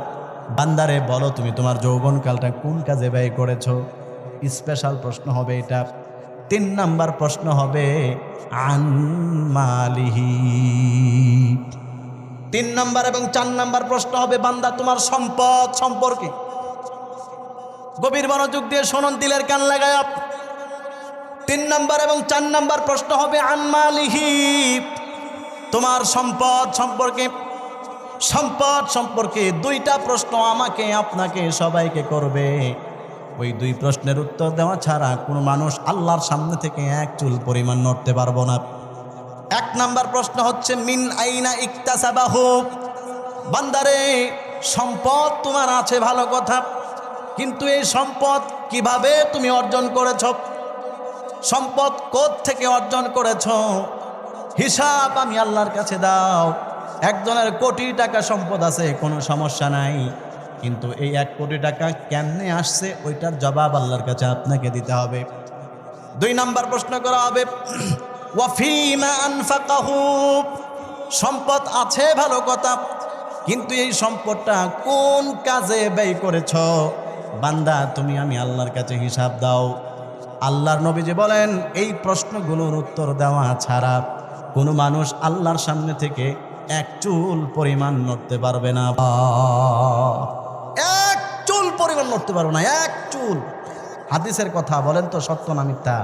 বান্দারে বলো তুমি তোমার যৌবনকালটা কোন কাজে ব্যয় করেছো। স্পেশাল প্রশ্ন হবে এটা। 3 নাম্বার প্রশ্ন হবে আন মালিহি। 3 নাম্বার এবং 4 নাম্বার প্রশ্ন হবে বান্দা তোমার সম্পদ সম্পর্কে। গভীর মনোযোগ দিয়ে শুনুন, দিলের কান লাগায়। 3 নাম্বার এবং 4 নাম্বার প্রশ্ন হবে আন মালিহি, তোমার সম্পদ সম্পর্কে। সম্পদ সম্পর্কে 2টা প্রশ্ন আমাকে আপনাকে সবাইকে করবে। ওই 2 প্রশ্নের উত্তর দেওয়া ছাড়া কোনো মানুষ আল্লাহর সামনে থেকে এক চুল পরিমাণ নড়তে পারবো না। 1 নাম্বার প্রশ্ন হচ্ছে মিন আইনা ইকতাসাবাহু। বান্দারে সম্পদ তোমার আছে ভালো কথা, কিন্তু এই সম্পদ কিভাবে তুমি অর্জন করেছ, সম্পদ কোথা থেকে অর্জন করেছ, হিসাব আমি আল্লাহর কাছে দাও। একজনের কোটি টাকা সম্পদ আছে, কোনো সমস্যা নাই, কিন্তু এই 1 কোটি টাকা কেমনে আসছে ওইটার জবাব আল্লাহর কাছে আপনাকে দিতে হবে। 2 নাম্বার প্রশ্ন করা হবে ওয়াফিমা আনফাকাহু। সম্পদ আছে ভালো কথা, কিন্তু এই সম্পদটা কোন কাজে ব্যয় করেছ। বান্দা তুমি আমি আল্লাহর কাছে হিসাব দাও। আল্লাহর নবীজি বলেন এই প্রশ্নগুলোর উত্তর দেওয়া ছাড়া কোনো মানুষ আল্লাহর সামনে থেকে এক চুল পরিমাণ নড়তে পারবে না। 1 চুল পরিমাণ নড়তে পারবে না, 1 চুল। হাদিসের কথা, বলেন তো সত্য না মিথ্যা?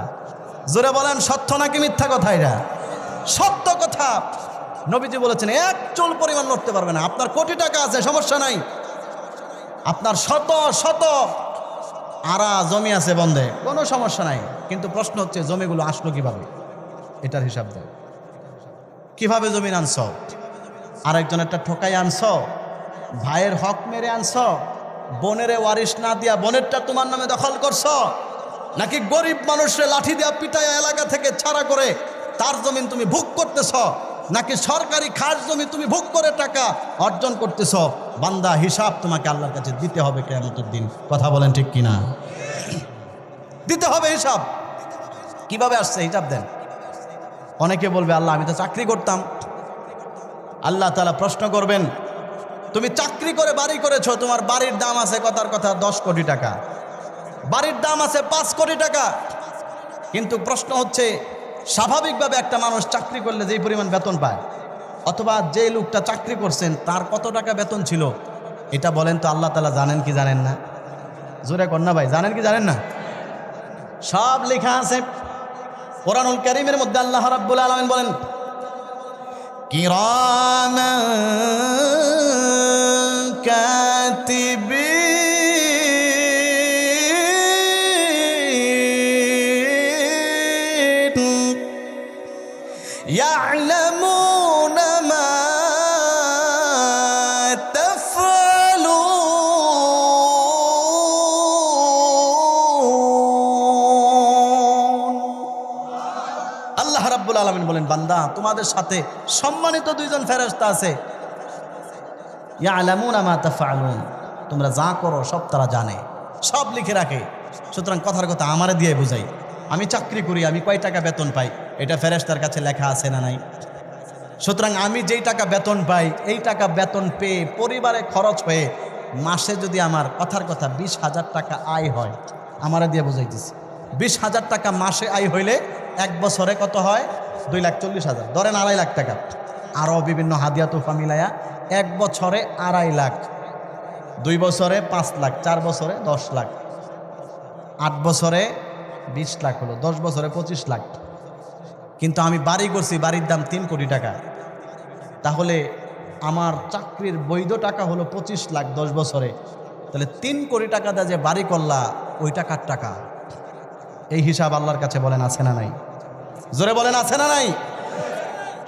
জোরে বলেন, সত্য নাকি মিথ্যা কথা? এটা সত্য কথা। নবীজি বলেছেন 1 চুল পরিমাণ নড়তে পারবে না। আপনার কোটি টাকা আছে, সমস্যা নাই। আপনার শত শত আরা জমি আছে বন্ধে, কোনো সমস্যা নাই, কিন্তু প্রশ্ন হচ্ছে জমিগুলো আসলো কিভাবে, এটার হিসাব দাও। কিভাবে জমি আনছ? আরেকজন একটা ঠকাই আনছ, ভাইয়ের হক মেরে আনছ, বোনের ওয়ারিশ না দিয়া বোনেরটা তোমার নামে দখল করছ, নাকি গরিব মানুষের লাঠি দিয়া পিটায় এলাকা থেকে ছাড়া করে তার জমিন তুমি ভোগ করতেছ, নাকি সরকারি খাস জমি তুমি ভোগ করে টাকা অর্জন করতেছ। বান্দা হিসাব তোমাকে আল্লাহর কাছে দিতে হবে কিয়ামতের দিন। কথা বলেন ঠিক কিনা? দিতে হবে হিসাব। কিভাবে আসছে হিসাব দেন। অনেকে বলবে আল্লাহ আমি তো চাকরি করতাম। আল্লাহ তাআলা প্রশ্ন করবেন তুমি চাকরি করে বাড়ি করেছো, তোমার বাড়ির দাম আছে কথার কথা 10 কোটি টাকা, বাড়ির দাম আছে 5 কোটি টাকা, কিন্তু প্রশ্ন হচ্ছে স্বাভাবিকভাবে একটা মানুষ চাকরি করলে যেই পরিমাণ বেতন পায়, অথবা যে লোকটা চাকরি করছেন তার কত টাকা বেতন ছিল, এটা বলেন তো আল্লাহ তাআলা জানেন কি জানেন না? জোরে কন্যা ভাই, জানেন কি জানেন না? সব লেখা আছে কোরআনুল কারীমের মধ্যে। আল্লাহ রাব্বুল আলামিন বলেন কিরামান কাতিবিন ইয়া'লামুনা মা আল্লাহ রাব্বুল আলামিন বলেন বান্দা তোমাদের সাথে সম্মানিত 2 জন ফেরেশতা আছে, ইয়ালামুনা মা তাফআলুন, তোমরা যা করো সব তারা জানে, সব লিখে রাখে। সুতরাং কথার কথা আমারে দিয়ে বুঝাই, আমি চাকরি করি, আমি কয় টাকা বেতন পাই, এটা ফেরেশতার কাছে লেখা আছে না নাই? সুতরাং আমি যেই টাকা বেতন পাই, এই টাকা বেতন পেয়ে পরিবারে খরচ হয়ে মাসে যদি আমার কথার কথা 20,000 টাকা আয় হয়, আমারে দিয়ে বুঝাইতেছি 20,000 টাকা মাসে আয় হইলে 1 বছরে কত হয়? 2,40,000, ধরেন 2.5 লাখ টাকা। আরও বিভিন্ন হাদিয়া তোফা মিলায়া 1 বছরে 2.5 লাখ, 2 বছরে 5 লাখ, 4 বছরে 10 লাখ, 8 বছরে 20 লাখ হলো, 10 বছরে 25 লাখ। কিন্তু আমি বাড়ি করছি, বাড়ির দাম 3 কোটি টাকা, তাহলে আমার চাকরির বৈধ টাকা হলো 25 লাখ 10 বছরে, তাহলে 3 কোটি টাকা দিয়ে যে বাড়ি করলা ওই টাকার টাকা। এই হিসাব আল্লাহর কাছে বলেন আছে না নাই? জোরে বলেন আছে না নাই?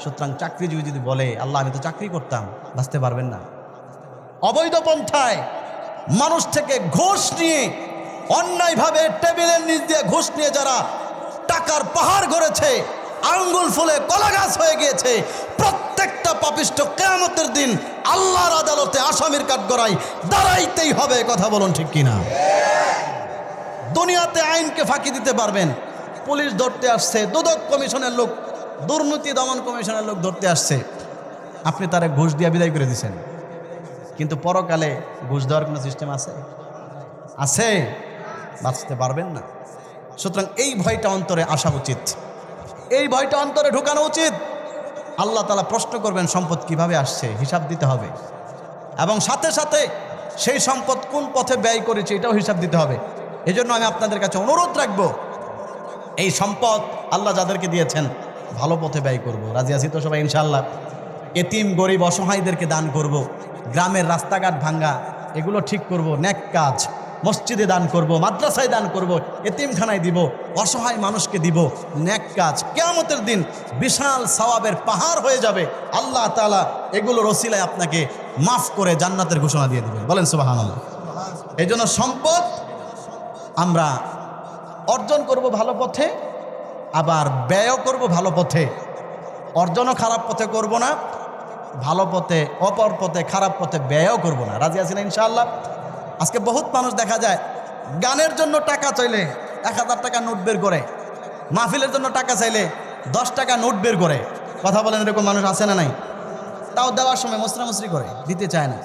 সুতরাং চাকরিজীবী যদি বলে আল্লাহ আমি তো চাকরি করতাম, বাঁচতে পারবেন না। অবৈধ পন্থায় মানুষ থেকে ঘুষ নিয়ে, অন্যায়ভাবে টেবিলের নিচ দিয়ে ঘুষ নিয়ে যারা টাকার পাহাড় গড়েছে, আঙ্গুল ফুলে কলা গাছ হয়ে গিয়েছে। প্রত্যেকটা পাপিষ্ঠ কিয়ামতের দিন আল্লাহর আদালতে আসামির কাঠগড়ায় দাঁড়াইতেই হবে। কথা বলুন ঠিক কিনা? দুনিয়াতে আইনকে ফাঁকি দিতে পারবেন, পুলিশ ধরতে আসছে, দুদক কমিশনের লোক, দুর্নীতি দমন কমিশনের লোক ধরতে আসছে, আপনি তারে ঘুষ দিয়ে বিদায় করে দিচ্ছেন। কিন্তু পরকালে ঘুষ দেওয়ার কোনো সিস্টেম আছে? আছে? বাঁচতে পারবেন না। সুতরাং এই ভয়টা অন্তরে আসা উচিত, এই ভয়টা অন্তরে ঢুকানো উচিত। আল্লাহ তাআলা প্রশ্ন করবেন সম্পদ কিভাবে আসছে, হিসাব দিতে হবে, এবং সাথে সাথে সেই সম্পদ কোন পথে ব্যয় করেছে এটাও হিসাব দিতে হবে। এই জন্য আমি আপনাদের কাছে অনুরোধ রাখবো, এই সম্পদ আল্লাহ যাদেরকে দিয়েছেন ভালো পথে ব্যয় করব। রাজি আছি তো সবাই ইনশাআল্লাহ? এতিম গরিব অসহায়দেরকে দান করব, গ্রামের রাস্তাঘাট ভাঙ্গা এগুলো ঠিক করব, নেক কাজ, মসজিদে দান করব, মাদ্রাসায় দান করব, এতিমখানায় দিব, অসহায় মানুষকে দিব, নেক কাজ। কিয়ামতের দিন বিশাল সওয়াবের পাহাড় হয়ে যাবে। আল্লাহ তাআলা এগুলোর ওসিলায় আপনাকে মাফ করে জান্নাতের ঘোষণা দিয়ে দিবেন। বলেন সুবহানাল্লাহ। এই জন্য সম্পদ আমরা অর্জন করব ভালো পথে, আবার ব্যয়ও করব ভালো পথে। অর্জনও খারাপ পথে করব না, ভালো পথে, অপর পথে, খারাপ পথে ব্যয়ও করব না। রাজি আছেন ইনশাআল্লাহ? আজকে বহুত মানুষ দেখা যায় গানের জন্য টাকা চাইলে 1000 টাকা নোট বের করে, মাহফিলের জন্য টাকা চাইলে 10 টাকা নোট বের করে। কথা বলেন, এরকম মানুষ আছে না নাই? তাও দেওয়ার সময় মুসরামুসরি করে, দিতে চায় না।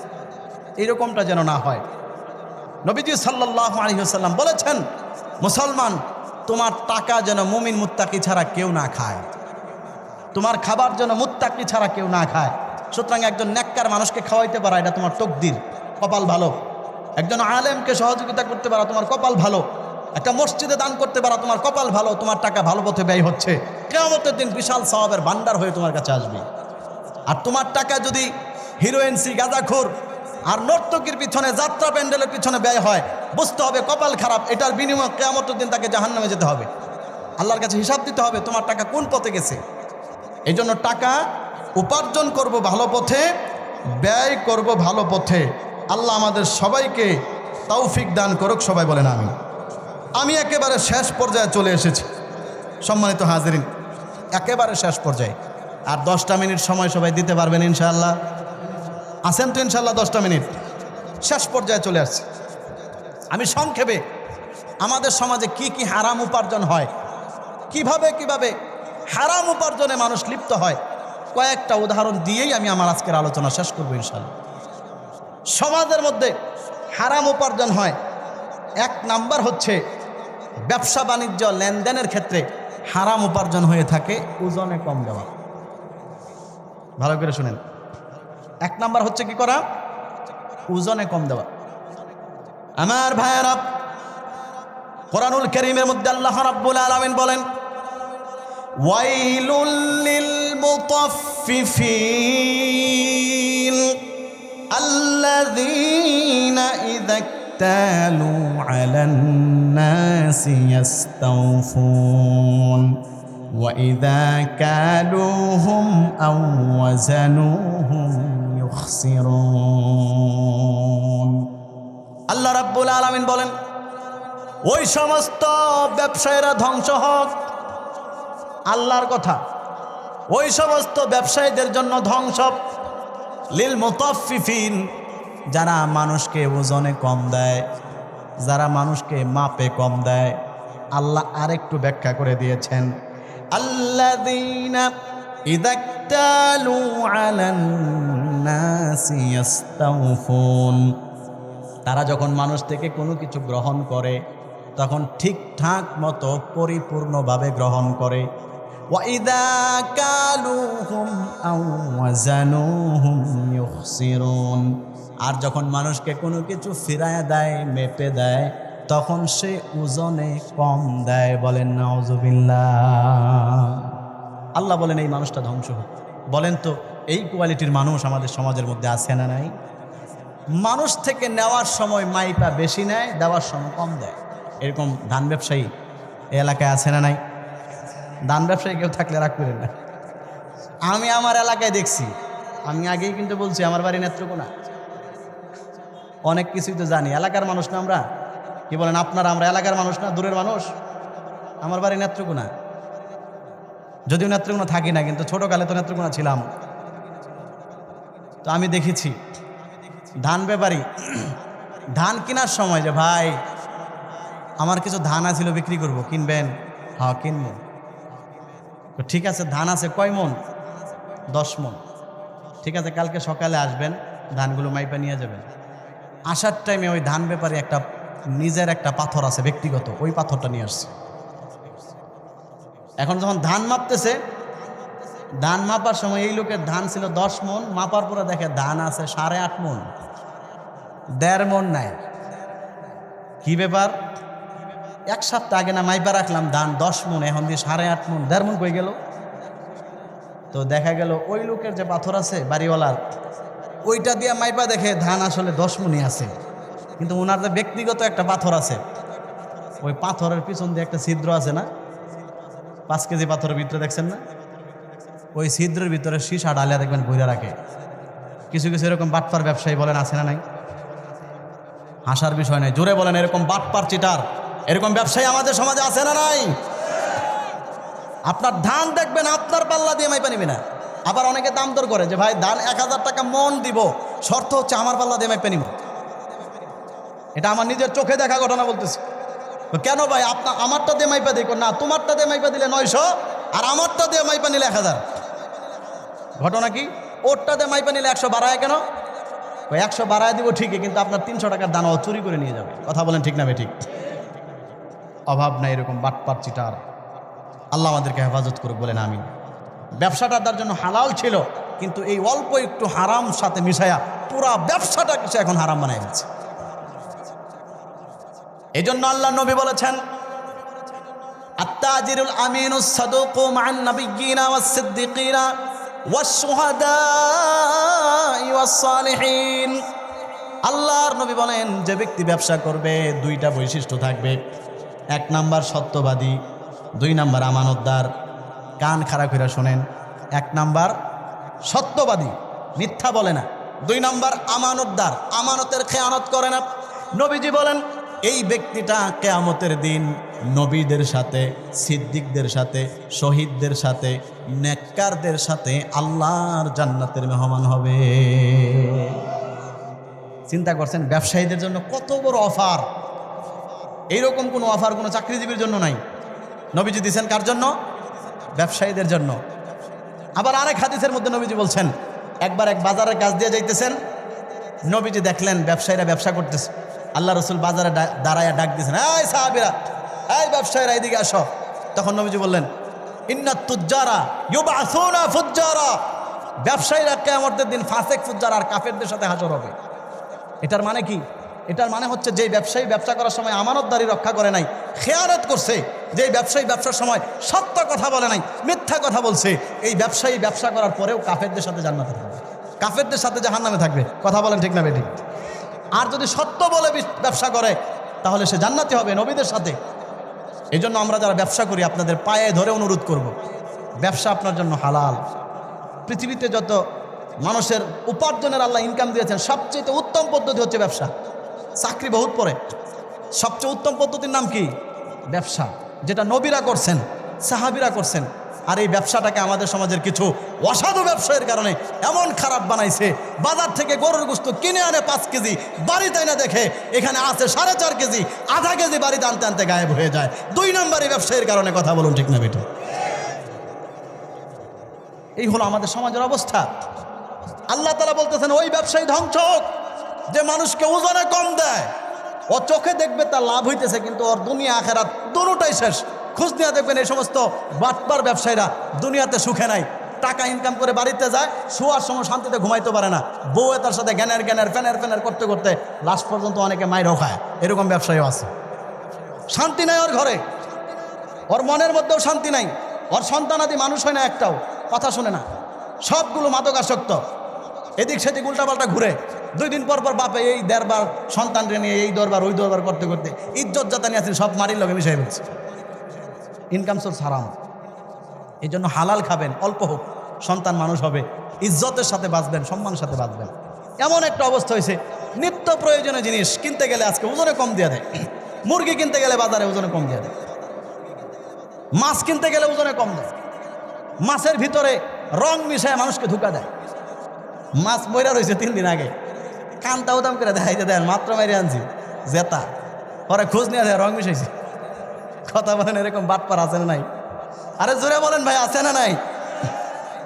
এইরকমটা যেন না হয়। নবীজি সাল্লাল্লাহু আলাইহি ওয়াসাল্লাম বলেছেন, মুসলমান তোমার টাকা যেন মুমিন মুত্তাকি ছাড়া কেউ না খায়, তোমার খাবার যেন মুত্তাকি ছাড়া কেউ না খায়। সুতরাং একজন নেককার মানুষকে খাওয়াইতে পারা এটা তোমার তকদির, কপাল ভালো। একজন আলেমকে সহযোগিতা করতে পারা তোমার কপাল ভালো। একটা মসজিদে দান করতে পারা তোমার কপাল ভালো। তোমার টাকা ভালো পথে ব্যয় হচ্ছে, কিয়ামতের দিন বিশাল সওয়াবের ভান্ডার হয়ে তোমার কাছে আসবে। আর তোমার টাকা যদি হিরোইনসি, গাঁজাখোর আর নর্তকীর পিছনে, যাত্রা প্যান্ডেলের পিছনে ব্যয় হয়, বুঝতে হবে কপাল খারাপ। এটার বিনিময়ে কিয়ামতের দিন তাকে জাহান্নামে যেতে হবে, আল্লাহর কাছে হিসাব দিতে হবে তোমার টাকা কোন পথে গেছে। এই জন্য টাকা উপার্জন করব ভালো পথে, ব্যয় করব ভালো পথে। আল্লাহ আমাদের সবাইকে তৌফিক দান করুক। সবাই বলেন আমিন। আমি একেবারে শেষ পর্যায়ে চলে এসেছি সম্মানিত হাজিরিন, একেবারে শেষ পর্যায়ে। আর 10টা মিনিট সময় সবাই দিতে পারবেন ইনশাআল্লাহ? আছেন তো ইনশাআল্লাহ? 10টা মিনিট শেষ পর্যায়ে চলে আসছে। আমি সংক্ষেপে আমাদের সমাজে কি কি হারাম উপার্জন হয়, কিভাবে কিভাবে হারাম উপার্জনে মানুষ লিপ্ত হয়, কয়েকটা উদাহরণ দিয়েই আমি আমার আজকের আলোচনা শেষ করবো ইনশাআল্লাহ। সমাজের মধ্যে হারাম উপার্জন হয়। 1 নাম্বার হচ্ছে ব্যবসা বাণিজ্য লেনদেনের ক্ষেত্রে হারাম উপার্জন হয়ে থাকে ওজনে কম দেওয়া। ভালো করে শুনেন, 1 নাম্বার হচ্ছে কি করা? ওজনে কম দেওয়া। আমার ভাইয়েরা, কোরআনুল কারীমের মধ্যে আল্লাহ রাব্বুল আলামিন বলেন, ওয়াইলুল লিল মুতাফফিফিন আল্লাযীনা ইযা ইক্তালু আলান নাসি ইস্তাওফুন ওয়া ইযা কালুহুম আও ওয়াজানুহুম ইউখসিরুন। আল্লাহ রাব্বুল আলামিন বলেন, ওই সমস্ত ব্যবসায়ীরা ধ্বংস হোক। আল্লাহর কথা, ওই সমস্ত ব্যবসায়ীদের জন্য ধ্বংস। লিল মুতাফফিফিন, যারা মানুষকে ওজনে কম দেয়, যারা মানুষকে মাপে কম দেয়। আল্লাহ আরেকটু ব্যাখ্যা করে দিয়েছেন, আল্লাযীনা ইযা ইক্তালু আলান নাসি ইস্তাওফুন, তারা যখন মানুষ থেকে কোনো কিছু গ্রহণ করে তখন ঠিকঠাক মতো পরিপূর্ণভাবে গ্রহণ করে। ওয়াইদা কালুহুম আও ওয়াজানুহুম ইউখসিরুন, আর যখন মানুষকে কোনো কিছু ফিরায় দেয়, মেপে দেয়, তখন সে ওজনে কম দেয়। বলেন নাউজুবিল্লাহ। আল্লাহ বলেন এই মানুষটা ধ্বংস হোক। বলেন তো এই কোয়ালিটির মানুষ আমাদের সমাজের মধ্যে আছে না নাই? মানুষ থেকে নেওয়ার সময় মাইপা বেশি নেয়, দেওয়ার সময় কম দেয়। এরকম ধান ব্যবসায়ী এই এলাকায় আছে না নাই? ধান ব্যবসায়ী কেউ থাকলে রাগ করেন না। আমি আমার এলাকায় দেখছি, আমি আগেই কিন্তু বলছি আমার বাড়ি নেত্রকোনা, অনেক কিছুই তো জানি। এলাকার মানুষ না আমরা, কি বলেন আপনারা? আমরা এলাকার মানুষ না, দূরের মানুষ। আমার বাড়ি নেত্রকোনা। যদিও নেত্রকোনা থাকি না, কিন্তু ছোটকালে তো নেত্রকোনা ছিলাম। তো আমি দেখেছি ধান ব্যাপারী ধান কেনার সময় যে ভাই আমার কিছু ধান আছিল বিক্রি করব, কিনবেন? হ্যাঁ কিনবো। তো ঠিক আছে, ধান আছে কয় মন? 10 মন। ঠিক আছে, কালকে সকালে আসবেন, ধানগুলো মাইপা নিয়ে যাবেন। আসার টাইমে ওই ধান ব্যাপারী একটা নিজের একটা পাথর আছে ব্যক্তিগত, ওই পাথরটা নিয়ে আসছে। এখন যখন ধান মাপতেছে, ধান মাপার সময় এই লোকের ধান ছিল 10 মন, মাপার পরে দেখে ধান আছে 8.5 মন, 1.5 মন নাই। কি ব্যাপার? 1 সপ্তাহ আগে না মাইপা রাখলাম ধান 10 মন, এখন দিয়ে 8.5 মন, 1.5 মন কই গেল? তো দেখা গেল ওই লোকের যে পাথর আছে বাড়িওয়ালার, ওইটা দিয়ে মাইপা দেখে ধান আসলে 10 মনই আছে, কিন্তু ওনার যে ব্যক্তিগত একটা পাথর আছে, ওই পাথরের পিছন দিয়ে একটা ছিদ্র আছে না, 5 কেজি পাথরের ভিতরে দেখছেন না, ওই ছিদ্রের ভিতরে সীসা ডালিয়া দেখবেন ভইরা রাখে। কিছু কিছু এরকম বাটপার ব্যবসায়ী বলেন আছে না নাই? হাসার বিষয় নয়, জোরে বলেন এরকম বাটপার চিটার এরকম ব্যবসায়ী আমাদের সমাজে আছে না নাই? আপনার ধান দেখবেন আপনার পাল্লা দিয়ে মাইপা নিবে না। আবার অনেকে দাম দর করে যে ভাই ধান 1000 টাকা মন দিব, শর্ত হচ্ছে আমার পাল্লা দিয়ে মাইপা নিব। এটা আমার নিজের চোখে দেখা ঘটনা বলতেছি। তো কেন ভাই আপনার আমারটা দিয়ে মাইপা দিই? না, তোমারটা দিয়ে মাইপা দিলে 900 আর আমারটা দিয়ে মাইপা নিলে 1000। ঘটনা কি? ওরটা দিয়ে মাইপা নিলে 100 বাড়ায় কেন? ওই 100 বাড়ায় দিব ঠিকই, কিন্তু আপনার 300 টাকার দানাও চুরি করে নিয়ে যাবে। কথা বলেন ঠিক না ঠিক? অভাব নাই এরকম বাটপার চিটার। আল্লাহ আমাদেরকে হেফাজত করুক, বলেন আমিন। ব্যবসাটা তার জন্য হালাল ছিল, কিন্তু এই অল্প একটু হারাম সাথে মিশায়া পুরা ব্যবসাটা কিছু এখন হারাম বানাই দিচ্ছে। এই জন্য আল্লাহ নবী বলেছেন, আত্তাজিরুল আমিনুস সাদুকু মা'আন নাবিয়্যিনা ওয়াস সিদ্দিকিনা ওয়াস শুহাদাই ওয়াস সালিহিন। আল্লাহর নবী বলেন যে ব্যক্তি ব্যবসা করবে 2টা বৈশিষ্ট্য থাকবে। 1 নাম্বার সত্যবাদী, 2 নাম্বার আমানতদার। কান খাড়া করে শোনেন, 1 নাম্বার সত্যবাদী, মিথ্যা বলে না। 2 নাম্বার আমানতদার, আমানতের খেয়ানত করে না। নবীজি বলেন এই ব্যক্তিটা কিয়ামতের দিন নবীদের সাথে, সিদ্দিকদের সাথে, শহীদদের সাথে, নেককারদের সাথে আল্লাহর জান্নাতের মেহমান হবে। চিন্তা করছেন ব্যবসায়ীদের জন্য কত বড় অফার। এইরকম কোনো অফার কোনো চাকরিজীবীর জন্য নাই। নবীজি দিয়েছেন কার জন্য? ব্যবসায়ীদের জন্য। আবার আরেক হাদিসের মধ্যে নবীজি বলছেন, একবার এক বাজারের কাজ দিয়ে যাইতেছেন, নবীজি দেখলেন ব্যবসায়ীরা ব্যবসা করতেছে। আল্লাহ রসুল বাজারে দাঁড়ায়া ডাক দিয়েছেন, এই সাহাবীরা, এই ব্যবসায়ীরা এদিকে আসো। তখন নবীজি বললেন, ইন্নাত তুজ্জারা ইউবআসুনা ফুজ্জারা, ব্যবসায়ীরা কিয়ামতের দিন ফাসেক, ফুজ্জার আর কাফেরদের সাথে হাসর হবে। এটার মানে কি? এটার মানে হচ্ছে যে ব্যবসায়ী ব্যবসা করার সময় আমানতদারি রক্ষা করে নাই, খেয়ানত করছে, যে ব্যবসায়ী ব্যবসার সময় সত্য কথা বলে নাই, মিথ্যা কথা বলছে, এই ব্যবসায়ী ব্যবসা করার পরেও কাফেরদের সাথে জান্নাতে থাকবে, কাফেরদের সাথে জাহান্নামে থাকবে। কথা বলেন ঠিক না বেঠিক? আর যদি সত্য বলে ব্যবসা করে তাহলে সে জান্নাতি হবে নবীদের সাথে। এই জন্য আমরা যারা ব্যবসা করি আপনাদের পায়ে ধরে অনুরোধ করব, ব্যবসা আপনার জন্য হালাল। পৃথিবীতে যত মানুষের উপার্জনের আল্লাহ ইনকাম দিয়েছেন, সবচেয়ে উত্তম পদ্ধতি হচ্ছে ব্যবসা। চাকরি বহুত পরে, সবচেয়ে উত্তম পদ্ধতির নাম কি? ব্যবসা, যেটা নবীরা করছেন, সাহাবীরা করছেন। আর এই ব্যবসাটাকে আমাদের সমাজের কিছু অসাধু ব্যবসায়ের কারণে এমন খারাপ বানাইছে, বাজার থেকে গরুর গোশত কিনে আনে 5 কেজি, বাড়িতে না দেখে এখানে আছে 4.5 কেজি, আধা কেজি বাড়িতে আনতে আনতে গায়েব হয়ে যায়। 2 নম্বরই ব্যবসায়ের কারণে। কথা বলুন ঠিক না বেটা? এই হলো আমাদের সমাজের অবস্থা। আল্লাহ তাআলা বলতেছেন ওই ব্যবসায়ী ধ্বংস হোক যে মানুষকে ওজনে কম দেয়। ও চোখে দেখবে তার লাভ হইতেছে, কিন্তু ওর দুনিয়া আখেরাত দুটোটাই শেষ। খোঁজ নিয়ে দেখবেন এই সমস্ত বাটপার ব্যবসায়ীরা দুনিয়াতে সুখে নাই। টাকা ইনকাম করে বাড়িতে যায়, শোয়ার সময় শান্তিতে ঘুমাইতে পারে না, বউয়ে তার সাথে জ্ঞানের ফ্যানের করতে করতে লাস্ট পর্যন্ত অনেকে মাইরও খায়। এরকম ব্যবসায়ীও আছে। শান্তি নাই ওর ঘরে, ওর মনের মধ্যেও শান্তি নাই, ওর সন্তানাদি মানুষ হয় না একটাও, কথা শোনে না, সবগুলো মাদকাসক্ত, এদিক সেদিক উল্টাপাল্টা ঘুরে। 2 দিন পর পর বাপে এই দেড়বার সন্তান নিয়ে এই দরবার ওই দরবার করতে করতে ইজ্জত যাতা নিয়ে আসেন, সব মারির লগে মিশাই ফেলছে। ইনকাম সোর্স হারাম। এই জন্য হালাল খাবেন, অল্প হোক, সন্তান মানুষ হবে, ইজ্জতের সাথে বাঁচবেন, সম্মানের সাথে বাঁচবেন। এমন একটা অবস্থা হয়েছে, নিত্য প্রয়োজনীয় জিনিস কিনতে গেলে আজকে ওজনে কম দিয়ে দেয়। মুরগি কিনতে গেলে বাজারে ওজনে কম দিয়ে দেয়, মাছ কিনতে গেলে ওজনে কম দেয়। মাছের ভিতরে রং মিশায় মানুষকে ধোঁকা দেয়। মাছ মইরা রয়েছে 3 দিন আগে, কানটা উদাম করে দেখাই যে দেন মাত্র মেরে আনছি জেতা, পরে খোঁজ নিয়ে দেয় রং মিশাইছে। কথা বলেন, এরকম বাটপার আছে না নাই? আরে জোরে বলেন ভাই, আছে না নাই?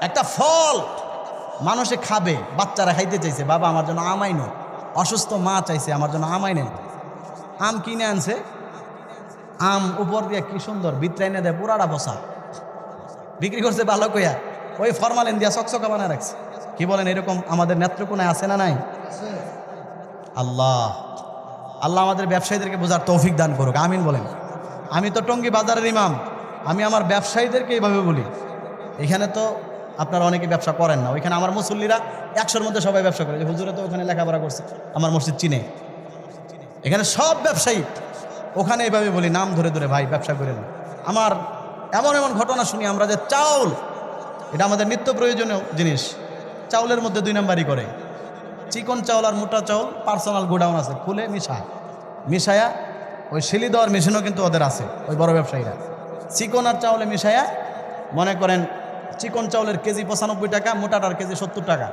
একটা ফল মানুষে খাবে, বাচ্চারা খাইতে চাইছে, বাবা আমার জন্য আম আইনো। অসুস্থ মা চাইছে আমার জন্য আম আইনেন। আম কিনে আনছে, আম উপর দিয়ে কি সুন্দর, ভিতরে এনে দেয় পুরাটা বসা, বিক্রি করছে ভালো কইয়া, ওই ফরমালিন দিয়া চকচকা বানায় রাখছে। কি বলেন, এরকম আমাদের নেত্রকোনায় আছে না নাই? আল্লাহ আল্লাহ আমাদের ব্যবসায়ীদেরকে বোঝার তৌফিক দান করুক, আমিন বলেন। আমি তো টঙ্গী বাজারের ইমাম, আমি আমার ব্যবসায়ীদেরকে এইভাবে বলি। এখানে তো আপনারা অনেকে ব্যবসা করেন না, ওইখানে আমার মুসল্লিরা 100-র মধ্যে সবাই ব্যবসা করে, যে হুজুরে তো ওখানে লেখাপড়া করছে, আমার মসজিদ চিনে। এখানে সব ব্যবসায়ী, ওখানে এইভাবে বলি নাম ধরে ধরে, ভাই ব্যবসা করেন। আমার এমন এমন ঘটনা শুনি আমরা, যে চাউল, এটা আমাদের নিত্য প্রয়োজনীয় জিনিস, চাউলের মধ্যে 2 নাম্বারই করে। চিকন চাউল আর মোটা চাউল পার্সোনাল গোডাউন আছে, খুলে মিশায়া ওই শিলি দেওয়ার মেশিনও কিন্তু ওদের আছে, ওই বড় ব্যবসায়ীরা। চিকন আর চাউলে মিশায়া, মনে করেন চিকন চাউলের কেজি 95 টাকা, মোটাটার কেজি 70 টাকা।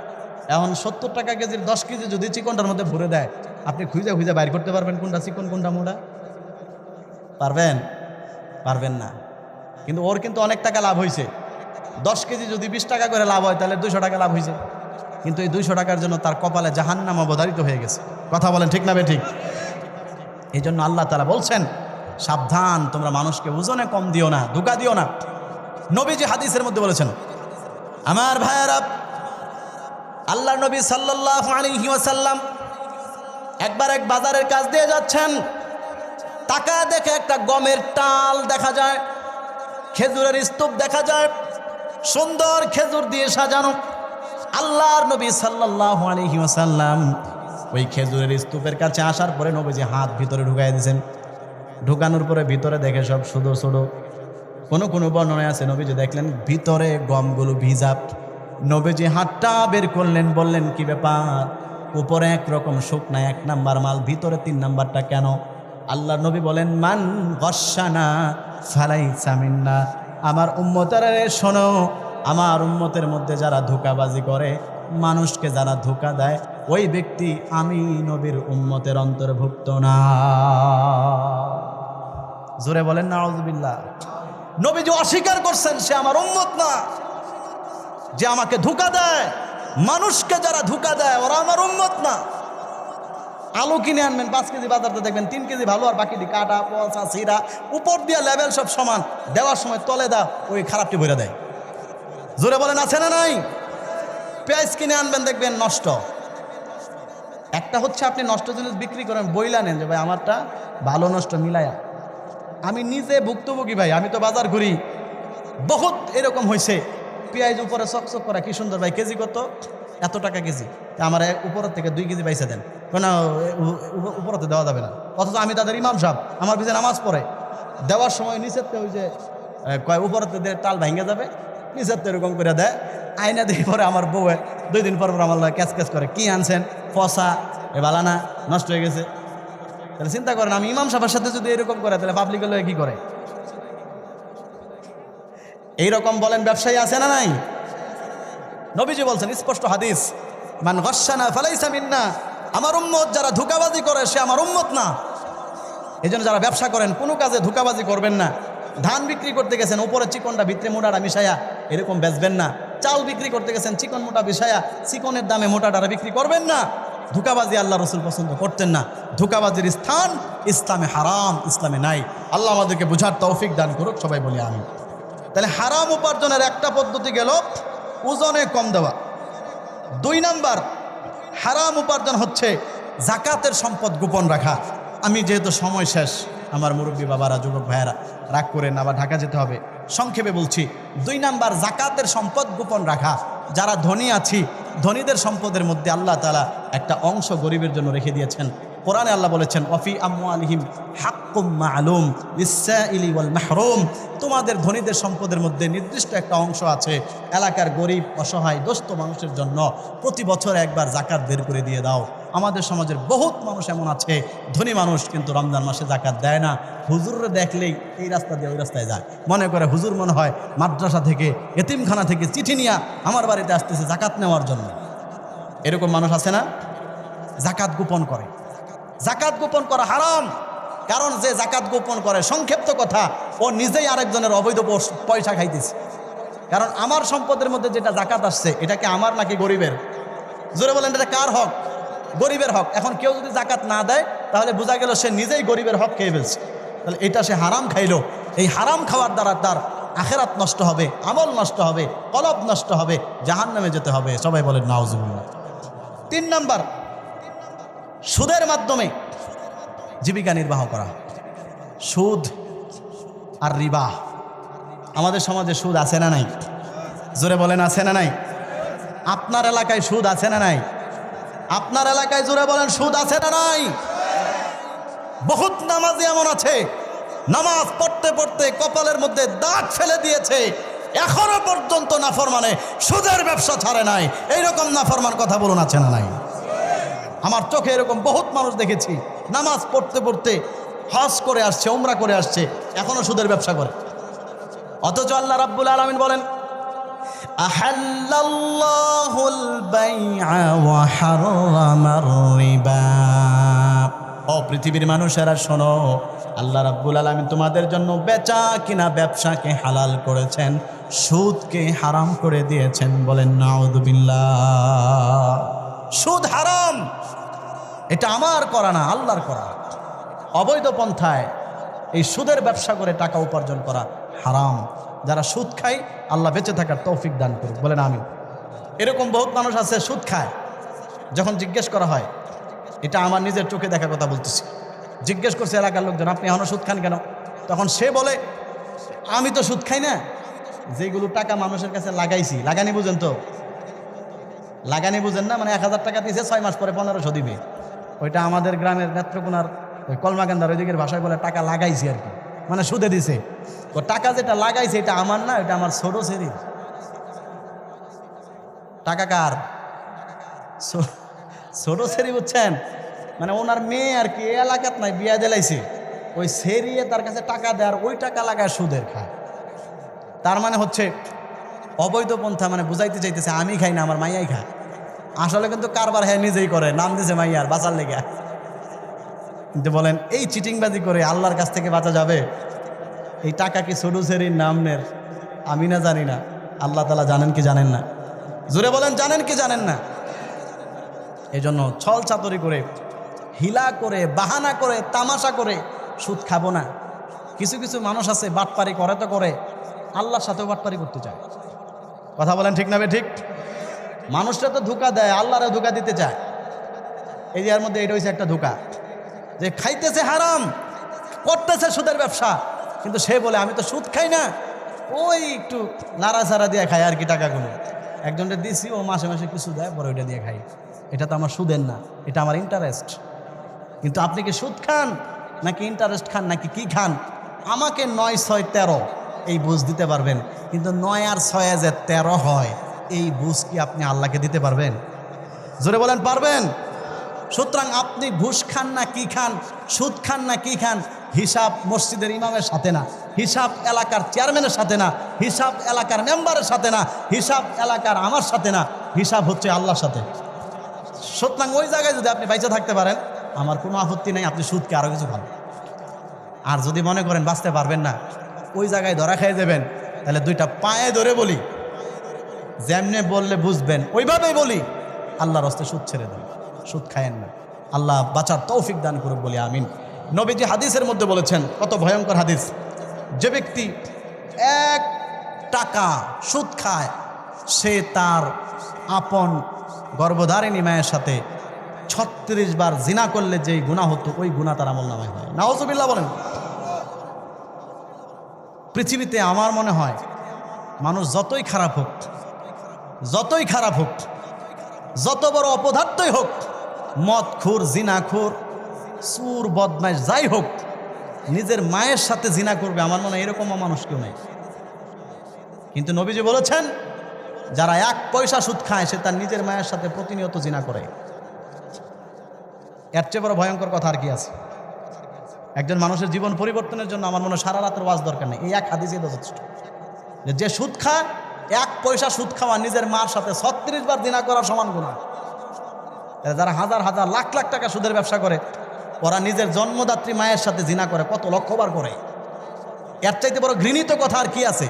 এখন 70 টাকা কেজির 10 কেজি যদি চিকনটার মধ্যে ভরে দেয়, আপনি খুঁজে খুঁজে বাইর করতে পারবেন কোনটা চিকন কোনটা মোটা? পারবেন না। কিন্তু ওর কিন্তু অনেক টাকা লাভ হয়েছে। 10 কেজি যদি 20 টাকা করে লাভ হয়, তাহলে 200 টাকা লাভ হয়েছে। কিন্তু এই 200 টাকার জন্য তার কপালে জাহান্নাম অবধারিত হয়ে গেছে। কথা বলেন ঠিক না বে ঠিক? এই জন্য আল্লাহ তাআলা বলছেন, সাবধান, তোমরা মানুষকে ওজনে কম দিও না, ধোঁকা দিও না। নবীজি হাদিসের মধ্যে বলেছেন, আমার ভাইয়েরা, আল্লাহর নবী সাল্লাল্লাহু আলাইহি ওয়াসাল্লাম একবার এক বাজারের কাছ দিয়ে যাচ্ছেন, তাকায় দেখে একটা গমের টাল দেখা যায়, খেজুরের স্তূপ দেখা যায়, সুন্দর খেজুর দিয়ে সাজানো। আল্লাহর নবী সাল্লাল্লাহু আলাইহি ওয়াসাল্লাম ওই খেজুরের স্তূপের কাছে আসার পরে নবীজি হাত ভিতরে ঢুকাই দিয়েছেন। ঢুকানোর পরে ভিতরে দেখে সব শুধু ছোটো। কোনো বর্ণনায় আছে নবীজি দেখলেন ভিতরে গমগুলো ভিজা। নবীজি হাতটা বের করলেন, বললেন কি ব্যাপার, উপরে একরকম শুকনা 1 নাম্বার মাল, ভিতরে 3 নাম্বারটা কেন? আল্লাহর নবী বলেন, মান গশানা ফালাইসা মিন্না। আমার উম্মতেরা শোনো, আমার উম্মতের মধ্যে যারা ধোঁকাবাজি করে, মানুষকে যারা ধোঁকা দেয়, ওই ব্যক্তি আমি নবীর উম্মতের অন্তর্ভুক্ত না। জোরে বলেন নাউযুবিল্লাহ। নবীজি অস্বীকার করছেন সে আমার উম্মত না। যে আমাকে ধোঁকা দেয়, মানুষকে যারা ধোঁকা দেয়, ওরা আমার উম্মত না। আলু কিনে আনবেন 5 কেজি, বাজারতে দেখবেন 3 কেজি ভালো আর বাকিটি কাটা পচা ছিঁড়া, উপর দিয়ে লেভেল সব সমান, দেওয়ার সময় তলে দা ওই খারাপটি ভরে দেয়। জোরে বলেন আছে না নাই? পেঁয়াজ কিনে আনবেন দেখবেন নষ্ট। একটা হচ্ছে আপনি নষ্ট জিনিস বিক্রি করেন, বইলা নেন যে ভাই আমারটা ভালো নষ্ট মিলায়া। আমি নিজে ভুক্তভোগী ভাই, আমি তো বাজার ঘুরি, বহুত এরকম হয়েছে। পেঁয়াজ উপরে চকচক করা, কি সুন্দর ভাই, কেজি কত? এত টাকা কেজি। আমার উপরের থেকে 2 কেজি বাইসা দেন, কেন উপরতে দেওয়া যাবে না। অথচ আমি তাদের ইমাম সাহেব, আমার পিছনে নামাজ পড়ে, দেওয়ার সময় নিচের ওই যে কয় উপরতে দিয়ে টাল ভেঙে যাবে, নিচের তো এরকম করে দেয়। আয়না দেখে পরে আমার বউ 2 দিন পর আমার ক্যাচ ক্যাচ করে, কি আনছেন? পচা, এ বালানা, নষ্ট হয়ে গেছে। তাহলে চিন্তা করেন, আমি ইমাম সাহেবের সাথে যদি এরকম করে, তাহলে পাবলিক হলে কি করে? এইরকম বলেন ব্যবসায়ী আছে না নাই? নবীজি বলছেন স্পষ্ট হাদিস, মান গশানা ফালাইসা মিন্না। আমার উম্মত যারা ধোঁকাবাজি করে, সে আমার উম্মত না। এই জন্য যারা ব্যবসা করেন, কোনো কাজে ধোঁকাবাজি করবেন না। ধান বিক্রি করতে গেছেন, উপরে চিকনটা ভিতরে মোটাটা মিশায়া এরকম বেচবেন না। চাল বিক্রি করতে গেছেন, চিকন মোটা মিশায়া চিকনের দামে মোটাটা বিক্রি করবেন না। ধোঁকাবাজি আল্লাহ রসুল পছন্দ করতেন না। ধোঁকাবাজির স্থান ইসলামে হারাম, ইসলামে নাই। আল্লাহ আমাদেরকে বুঝার তৌফিক দান করুক, সবাই বলি আমি। তাহলে হারাম উপার্জনের একটা পদ্ধতি গেল ওজনে কম দেওয়া। 2 নাম্বার হারাম উপার্জন হচ্ছে জাকাতের সম্পদ গোপন রাখা। আমি যেহেতু সময় শেষ, আমার মুরব্বী বাবারা, যুবক ভাইয়েরা রাগ করেন, আবার ঢাকা যেতে হবে, সংক্ষেপে বলছি। 2 নাম্বার জাকাতের সম্পদ গোপন রাখা। যারা ধনী আছি, ধনীদের সম্পদের মধ্যে আল্লাহ তাআলা একটা অংশ গরিবের জন্য রেখে দিয়েছেন। কোরআনে আল্লাহ বলেছেন ওয়াফি আমওয়ালিহিম হাক্কুম মা'লুম লিসসাইলি ওয়াল মাহরুম, তোমাদের ধনীদের সম্পদের মধ্যে নির্দিষ্ট একটা অংশ আছে এলাকার গরিব অসহায় দোস্ত মানুষের জন্য, প্রতি বছর একবার যাকাত বের করে দিয়ে দাও। আমাদের সমাজের বহুত মানুষ এমন আছে ধনী মানুষ কিন্তু রমজান মাসে যাকাত দেয় না। হুজুররে দেখলেই এই রাস্তা দিয়ে ওই রাস্তায় যায়, মনে করে হুজুর মনে হয় মাদ্রাসা থেকে এতিমখানা থেকে চিঠি নিয়ে আমার বাড়িতে আসতেছে যাকাত নেওয়ার জন্য। এরকম মানুষ আছে না? যাকাত গোপন করে। যাকাত গোপন করা হারাম, কারণ যে যাকাত গোপন করে সংক্ষিপ্ত কথা ও নিজেই আরেকজনের অবৈধ পয়সা খাইতেছে। কারণ আমার সম্পদের মধ্যে যেটা যাকাত আসছে এটা কি আমার নাকি গরিবের? জোরে বলেন, এটা কার হক? গরিবের হক। এখন কেউ যদি যাকাত না দেয় তাহলে বোঝা গেল সে নিজেই গরিবের হক খেয়ে ফেলছে, তাহলে এটা সে হারাম খাইলো। এই হারাম খাওয়ার দ্বারা তার আখিরাত নষ্ট হবে, আমল নষ্ট হবে, কলব নষ্ট হবে, জাহান্নামে যেতে হবে। সবাই বলেন নাউজুবিল্লাহ। 3 নাম্বার, সুদের মাধ্যমে জীবিকা নির্বাহ করা। সুদ আর রিবা। আমাদের সমাজে সুদ আছে না নাই? জোরে বলেন আছে না নাই? আপনার এলাকায় সুদ আছে না নাই? আপনার এলাকায় জোরে বলেন সুদ আছে না নাই? বহুত নামাজি এমন আছে নামাজ পড়তে পড়তে কপালের মধ্যে দাগ ফেলে দিয়েছে, এখনো পর্যন্ত নাফরমানে সুদের ব্যবসা ছাড়ে নাই। এইরকম নাফরমান কথা বলুন আছে না নাই? আমার চোখে এরকম বহুত মানুষ দেখেছি নামাজ পড়তে পড়তে হজ করে আসছে, উমরা করে আসছে, এখনো সুদের ব্যবসা করে। অথচ আল্লাহ রাব্বুল আলামিন বলেন আহাল্লাল্লাহুল বাইআ ওয়া হারামার রিবা। ও পৃথিবীর মানুষেরা শোনো, আল্লাহ রাব্বুল আলামিন তোমাদের জন্য বেচা কিনা ব্যবসাকে হালাল করেছেন, সুদকে হারাম করে দিয়েছেন। বলেন নাউযুবিল্লাহ। সুদ হারাম, এটা আমার করা না, আল্লাহর করা। অবৈধ পন্থায় এই সুদের ব্যবসা করে টাকা উপার্জন করা হারাম। যারা সুদ খায় আল্লাহ বেঁচে থাকার তৌফিক দান করুক, বলেন আমিন। এরকম বহুত মানুষ আছে সুদ খায়, যখন জিজ্ঞেস করা হয়, এটা আমার নিজের চোখে দেখা কথা বলতেছি, জিজ্ঞেস করছে এলাকার লোকজন আপনি এখনো সুদ খান কেন? তখন সে বলে আমি তো সুদ খাই না, যেগুলো টাকা মানুষের কাছে লাগাইছি, লাগানি বুঝেন তো? লাগানি বুঝেন না? মানে 1000 টাকা দিয়েছে 6 মাস পরে 1500 দিবে। ওইটা আমাদের গ্রামের নেত্রকোনার ওই কলমাকান্দার ওই দিকের ভাষায় বলে টাকা লাগাইছি আর কি, মানে সুদে দিছে। ও টাকা যেটা লাগাইছে এটা আমার না, এটা আমার ছোট ছেলের টাকা। কার? ছোট ছেড়ি, বুঝছেন? মানে ওনার মেয়ে আর কি এলাকাত নাই, বিয়া দিলাইছে, ওই সেরিয়ে তার কাছে টাকা দেয়, ওই টাকা লাগায় সুদের খায়। তার মানে হচ্ছে অবৈধ পন্থা, মানে বুঝাইতে চাইতেছে আমি খাই না, আমার মাইয়াই খায়। আসলে কিন্তু কারবার হ্যাঁ নিজেই করে, নাম দিয়েছে মাইয়ার বাঁচার লেগে। কিন্তু বলেন এই চিটিংবাজি করে আল্লাহর কাছ থেকে বাঁচা যাবে? এই টাকা কি ছোট সেরির নামের? আমি না জানি না, আল্লাহ তাআলা জানেন কি জানেন না? জোরে বলেন জানেন কি জানেন না? এই জন্য ছল চাতুরি করে, হিলা করে, বাহানা করে, তামাশা করে সুদ খাবো না। কিছু কিছু মানুষ আছে বাটপারি করে তো করে, আল্লাহর সাথেও বাটপারি করতে চায়। কথা বলেন ঠিক না? ঠিক। মানুষরা তো ধোঁকা দেয়, আল্লাহরে ধোঁকা দিতে চায়। এই যে এর মধ্যে এটা হচ্ছে একটা ধোঁকা, যে খাইতেছে হারাম, করতেছে সুদের ব্যবসা, কিন্তু সে বলে আমি তো সুদ খাই না, ওই একটু নাড়াচাড়া দিয়ে খাই আর কি টাকাগুলো। একজনটা দিছি, ও মাসে মাসে কিছু দেয়, পরে ওইটা দিয়ে খাই। এটা তো আমার সুদের না, এটা আমার ইন্টারেস্ট। কিন্তু আপনি কি সুদ খান নাকি ইন্টারেস্ট খান নাকি কি খান? আমাকে 9, 6, 13 এই বুঝ দিতে পারবেন, কিন্তু 9 আর 6 যে 13 হয়, এই বুঝ কি আপনি আল্লাহকে দিতে পারবেন? জোরে বলেন পারবেন? সুতরাং আপনি ঘুষ খান না কি খান, সুদ খান না কি খান, হিসাব মসজিদের ইমামের সাথে না, হিসাব এলাকার চেয়ারম্যানের সাথে না, হিসাব এলাকার মেম্বারের সাথে না, হিসাব এলাকার আমার সাথে না, হিসাব হচ্ছে আল্লাহর সাথে। সুতরাং ওই জায়গায় যদি আপনি বাইচে থাকতে পারেন, আমার কোনো আপত্তি নেই, আপনি সুদকে আরও কিছু খান। আর যদি মনে করেন বাঁচতে পারবেন না, ওই জায়গায় ধরা খেয়ে দেবেন, তাহলে 2টা পায়ে ধরে বলি, যেমনে বললে বুঝবেন ওইভাবেই বলি, আল্লাহর হস্তে সুদ ছেড়ে দেন, সুদ খায়েন না। আল্লাহ বাঁচার তৌফিক দান করুক বলি আমিন। নবীজি হাদিসের মধ্যে বলেছেন, কত ভয়ঙ্কর হাদিস, যে ব্যক্তি 1 টাকা সুদ খায়, সে তার আপন গর্ভধারিণী মায়ের সাথে 36 বার জিনা করলে যেই গুনাহ হতো, ওই গুনাহ তার আমলনামায় হয়। নাউজুবিল্লাহ বলেন। পৃথিবীতে আমার মনে হয় মানুষ যতই খারাপ হোক, যতই খারাপ হোক, যত বড় অপদার্থই হোক, মদখোর, জিনাখোর, সুর বদমাইশ যাই হোক, নিজের মায়ের সাথে জিনা করবে, আমার মনে হয় এরকম মানুষ কেউ নেই। কিন্তু নবীজি বলেছেন, যারা 1 পয়সা সুদ খায় সে তার নিজের মায়ের সাথে প্রতিনিয়ত জিনা করে। এর চেয়ে বড় ভয়ঙ্কর কথা আর কি আছে? একজন মানুষের জীবন পরিবর্তনের জন্য আমার মনে হয় সারা রাতের ওয়াজ দরকার নেই, এই এক হাদিসই যথেষ্ট। যে সুদ খায়, 1 পয়সা সুদ খাওয়া নিজের মার সাথে 36 বার জিনা করার সমান গুনাহ। যারা হাজার হাজার লাখ লাখ টাকা সুদের ব্যবসা করে, ওরা নিজের জন্মদাত্রী মায়ের সাথে জিনা করে, কত লক্ষবার করে। এর চাইতে বড় ঘৃণিত কথা আর কি আছে?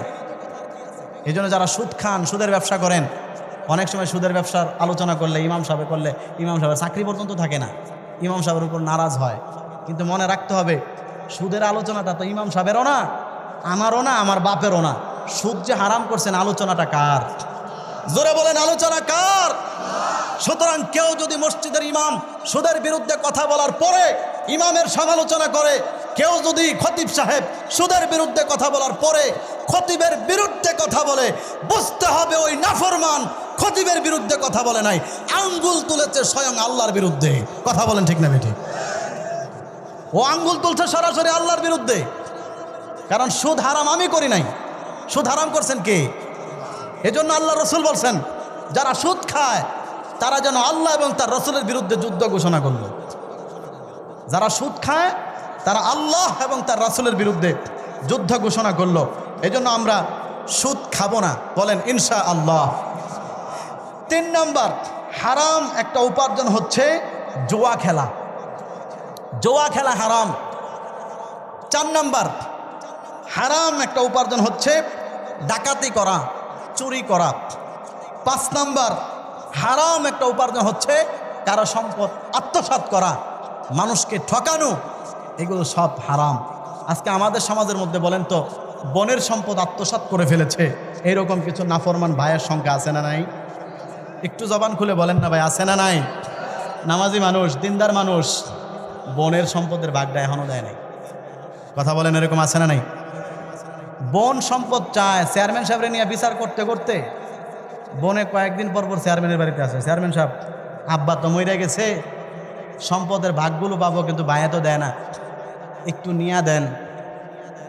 এই জন্য যারা সুদ খান, সুদের ব্যবসা করেন, অনেক সময় সুদের ব্যবসার আলোচনা করলে, ইমাম সাহেব করলে, ইমাম সাহেবের চাকরি পর্যন্ত থাকে না, ইমাম সাহেবের উপর নারাজ হয়। কিন্তু মনে রাখতে হবে, সুদের আলোচনাটা তো ইমাম সাহেবেরও না, আমারও না, আমার বাপেরও না। সুদ যে হারাম করছেন, আলোচনাটা কার? জোরে বলেন, আলোচনা কার? সুতরাং কেউ যদি মসজিদের ইমাম সুদের বিরুদ্ধে কথা বলার পরে ইমামের সমালোচনা করে, কেউ যদি খতিব সাহেব সুদের বিরুদ্ধে কথা বলার পরে খতিবের বিরুদ্ধে কথা বলে, বুঝতে হবে ওই নাফরমান খতিবের বিরুদ্ধে কথা বলে নাই, আঙ্গুল তুলেছে স্বয়ং আল্লাহর বিরুদ্ধে। কথা বলেন ঠিক না বেঠিক? ও আঙ্গুল তুলছে সরাসরি আল্লাহর বিরুদ্ধে। কারণ সুদ হারাম আমি করি নাই, সুদ হারাম করছেন কে? এজন্য আল্লাহ রসুল বলছেন, যারা সুদ খায় তারা যেন আল্লাহ এবং তার রসুলের বিরুদ্ধে যুদ্ধ ঘোষণা করলো। যারা সুদ খায় তারা আল্লাহ এবং তার রসুলের বিরুদ্ধে যুদ্ধ ঘোষণা করলো। এজন্য আমরা সুদ খাবো না, বলেন ইনশা আল্লাহ। 3 নম্বর হারাম একটা উপার্জন হচ্ছে জুয়া খেলা। জুয়া খেলা হারাম। 4 নম্বর হারাম একটা উপার্জন হচ্ছে ডাকাতি করা, চুরি করা। 5 নম্বর হারাম একটা উপার্জন হচ্ছে কারো সম্পদ আত্মসাৎ করা, মানুষকে ঠকানো। এগুলো সব হারাম। আজকে আমাদের সমাজের মধ্যে বলেন তো, বোনের সম্পদ আত্মসাৎ করে ফেলেছে এইরকম কিছু নাফরমান ভাইয়ের সংখ্যা আছে না নাই? একটু জবান খুলে বলেন না ভাই, আছে না নাই? নামাজি মানুষ, দিনদার মানুষ, বোনের সম্পদের ভাগটা এখনও দেয় নাই। কথা বলেন, এরকম আছে না নাই? বোন সম্পদ চায়, চেয়ারম্যান সাহেবরে নিয়ে বিচার করতে করতে বোনে কয়েকদিন পর পর চেয়ারম্যানের বাড়িতে আসে, চেয়ারম্যান সাহেব আব্বা তো মরে গেছে, সম্পদের ভাগগুলো পাবো কিন্তু ভাইয়া তো দেয় না, একটু নিয়ে দেন।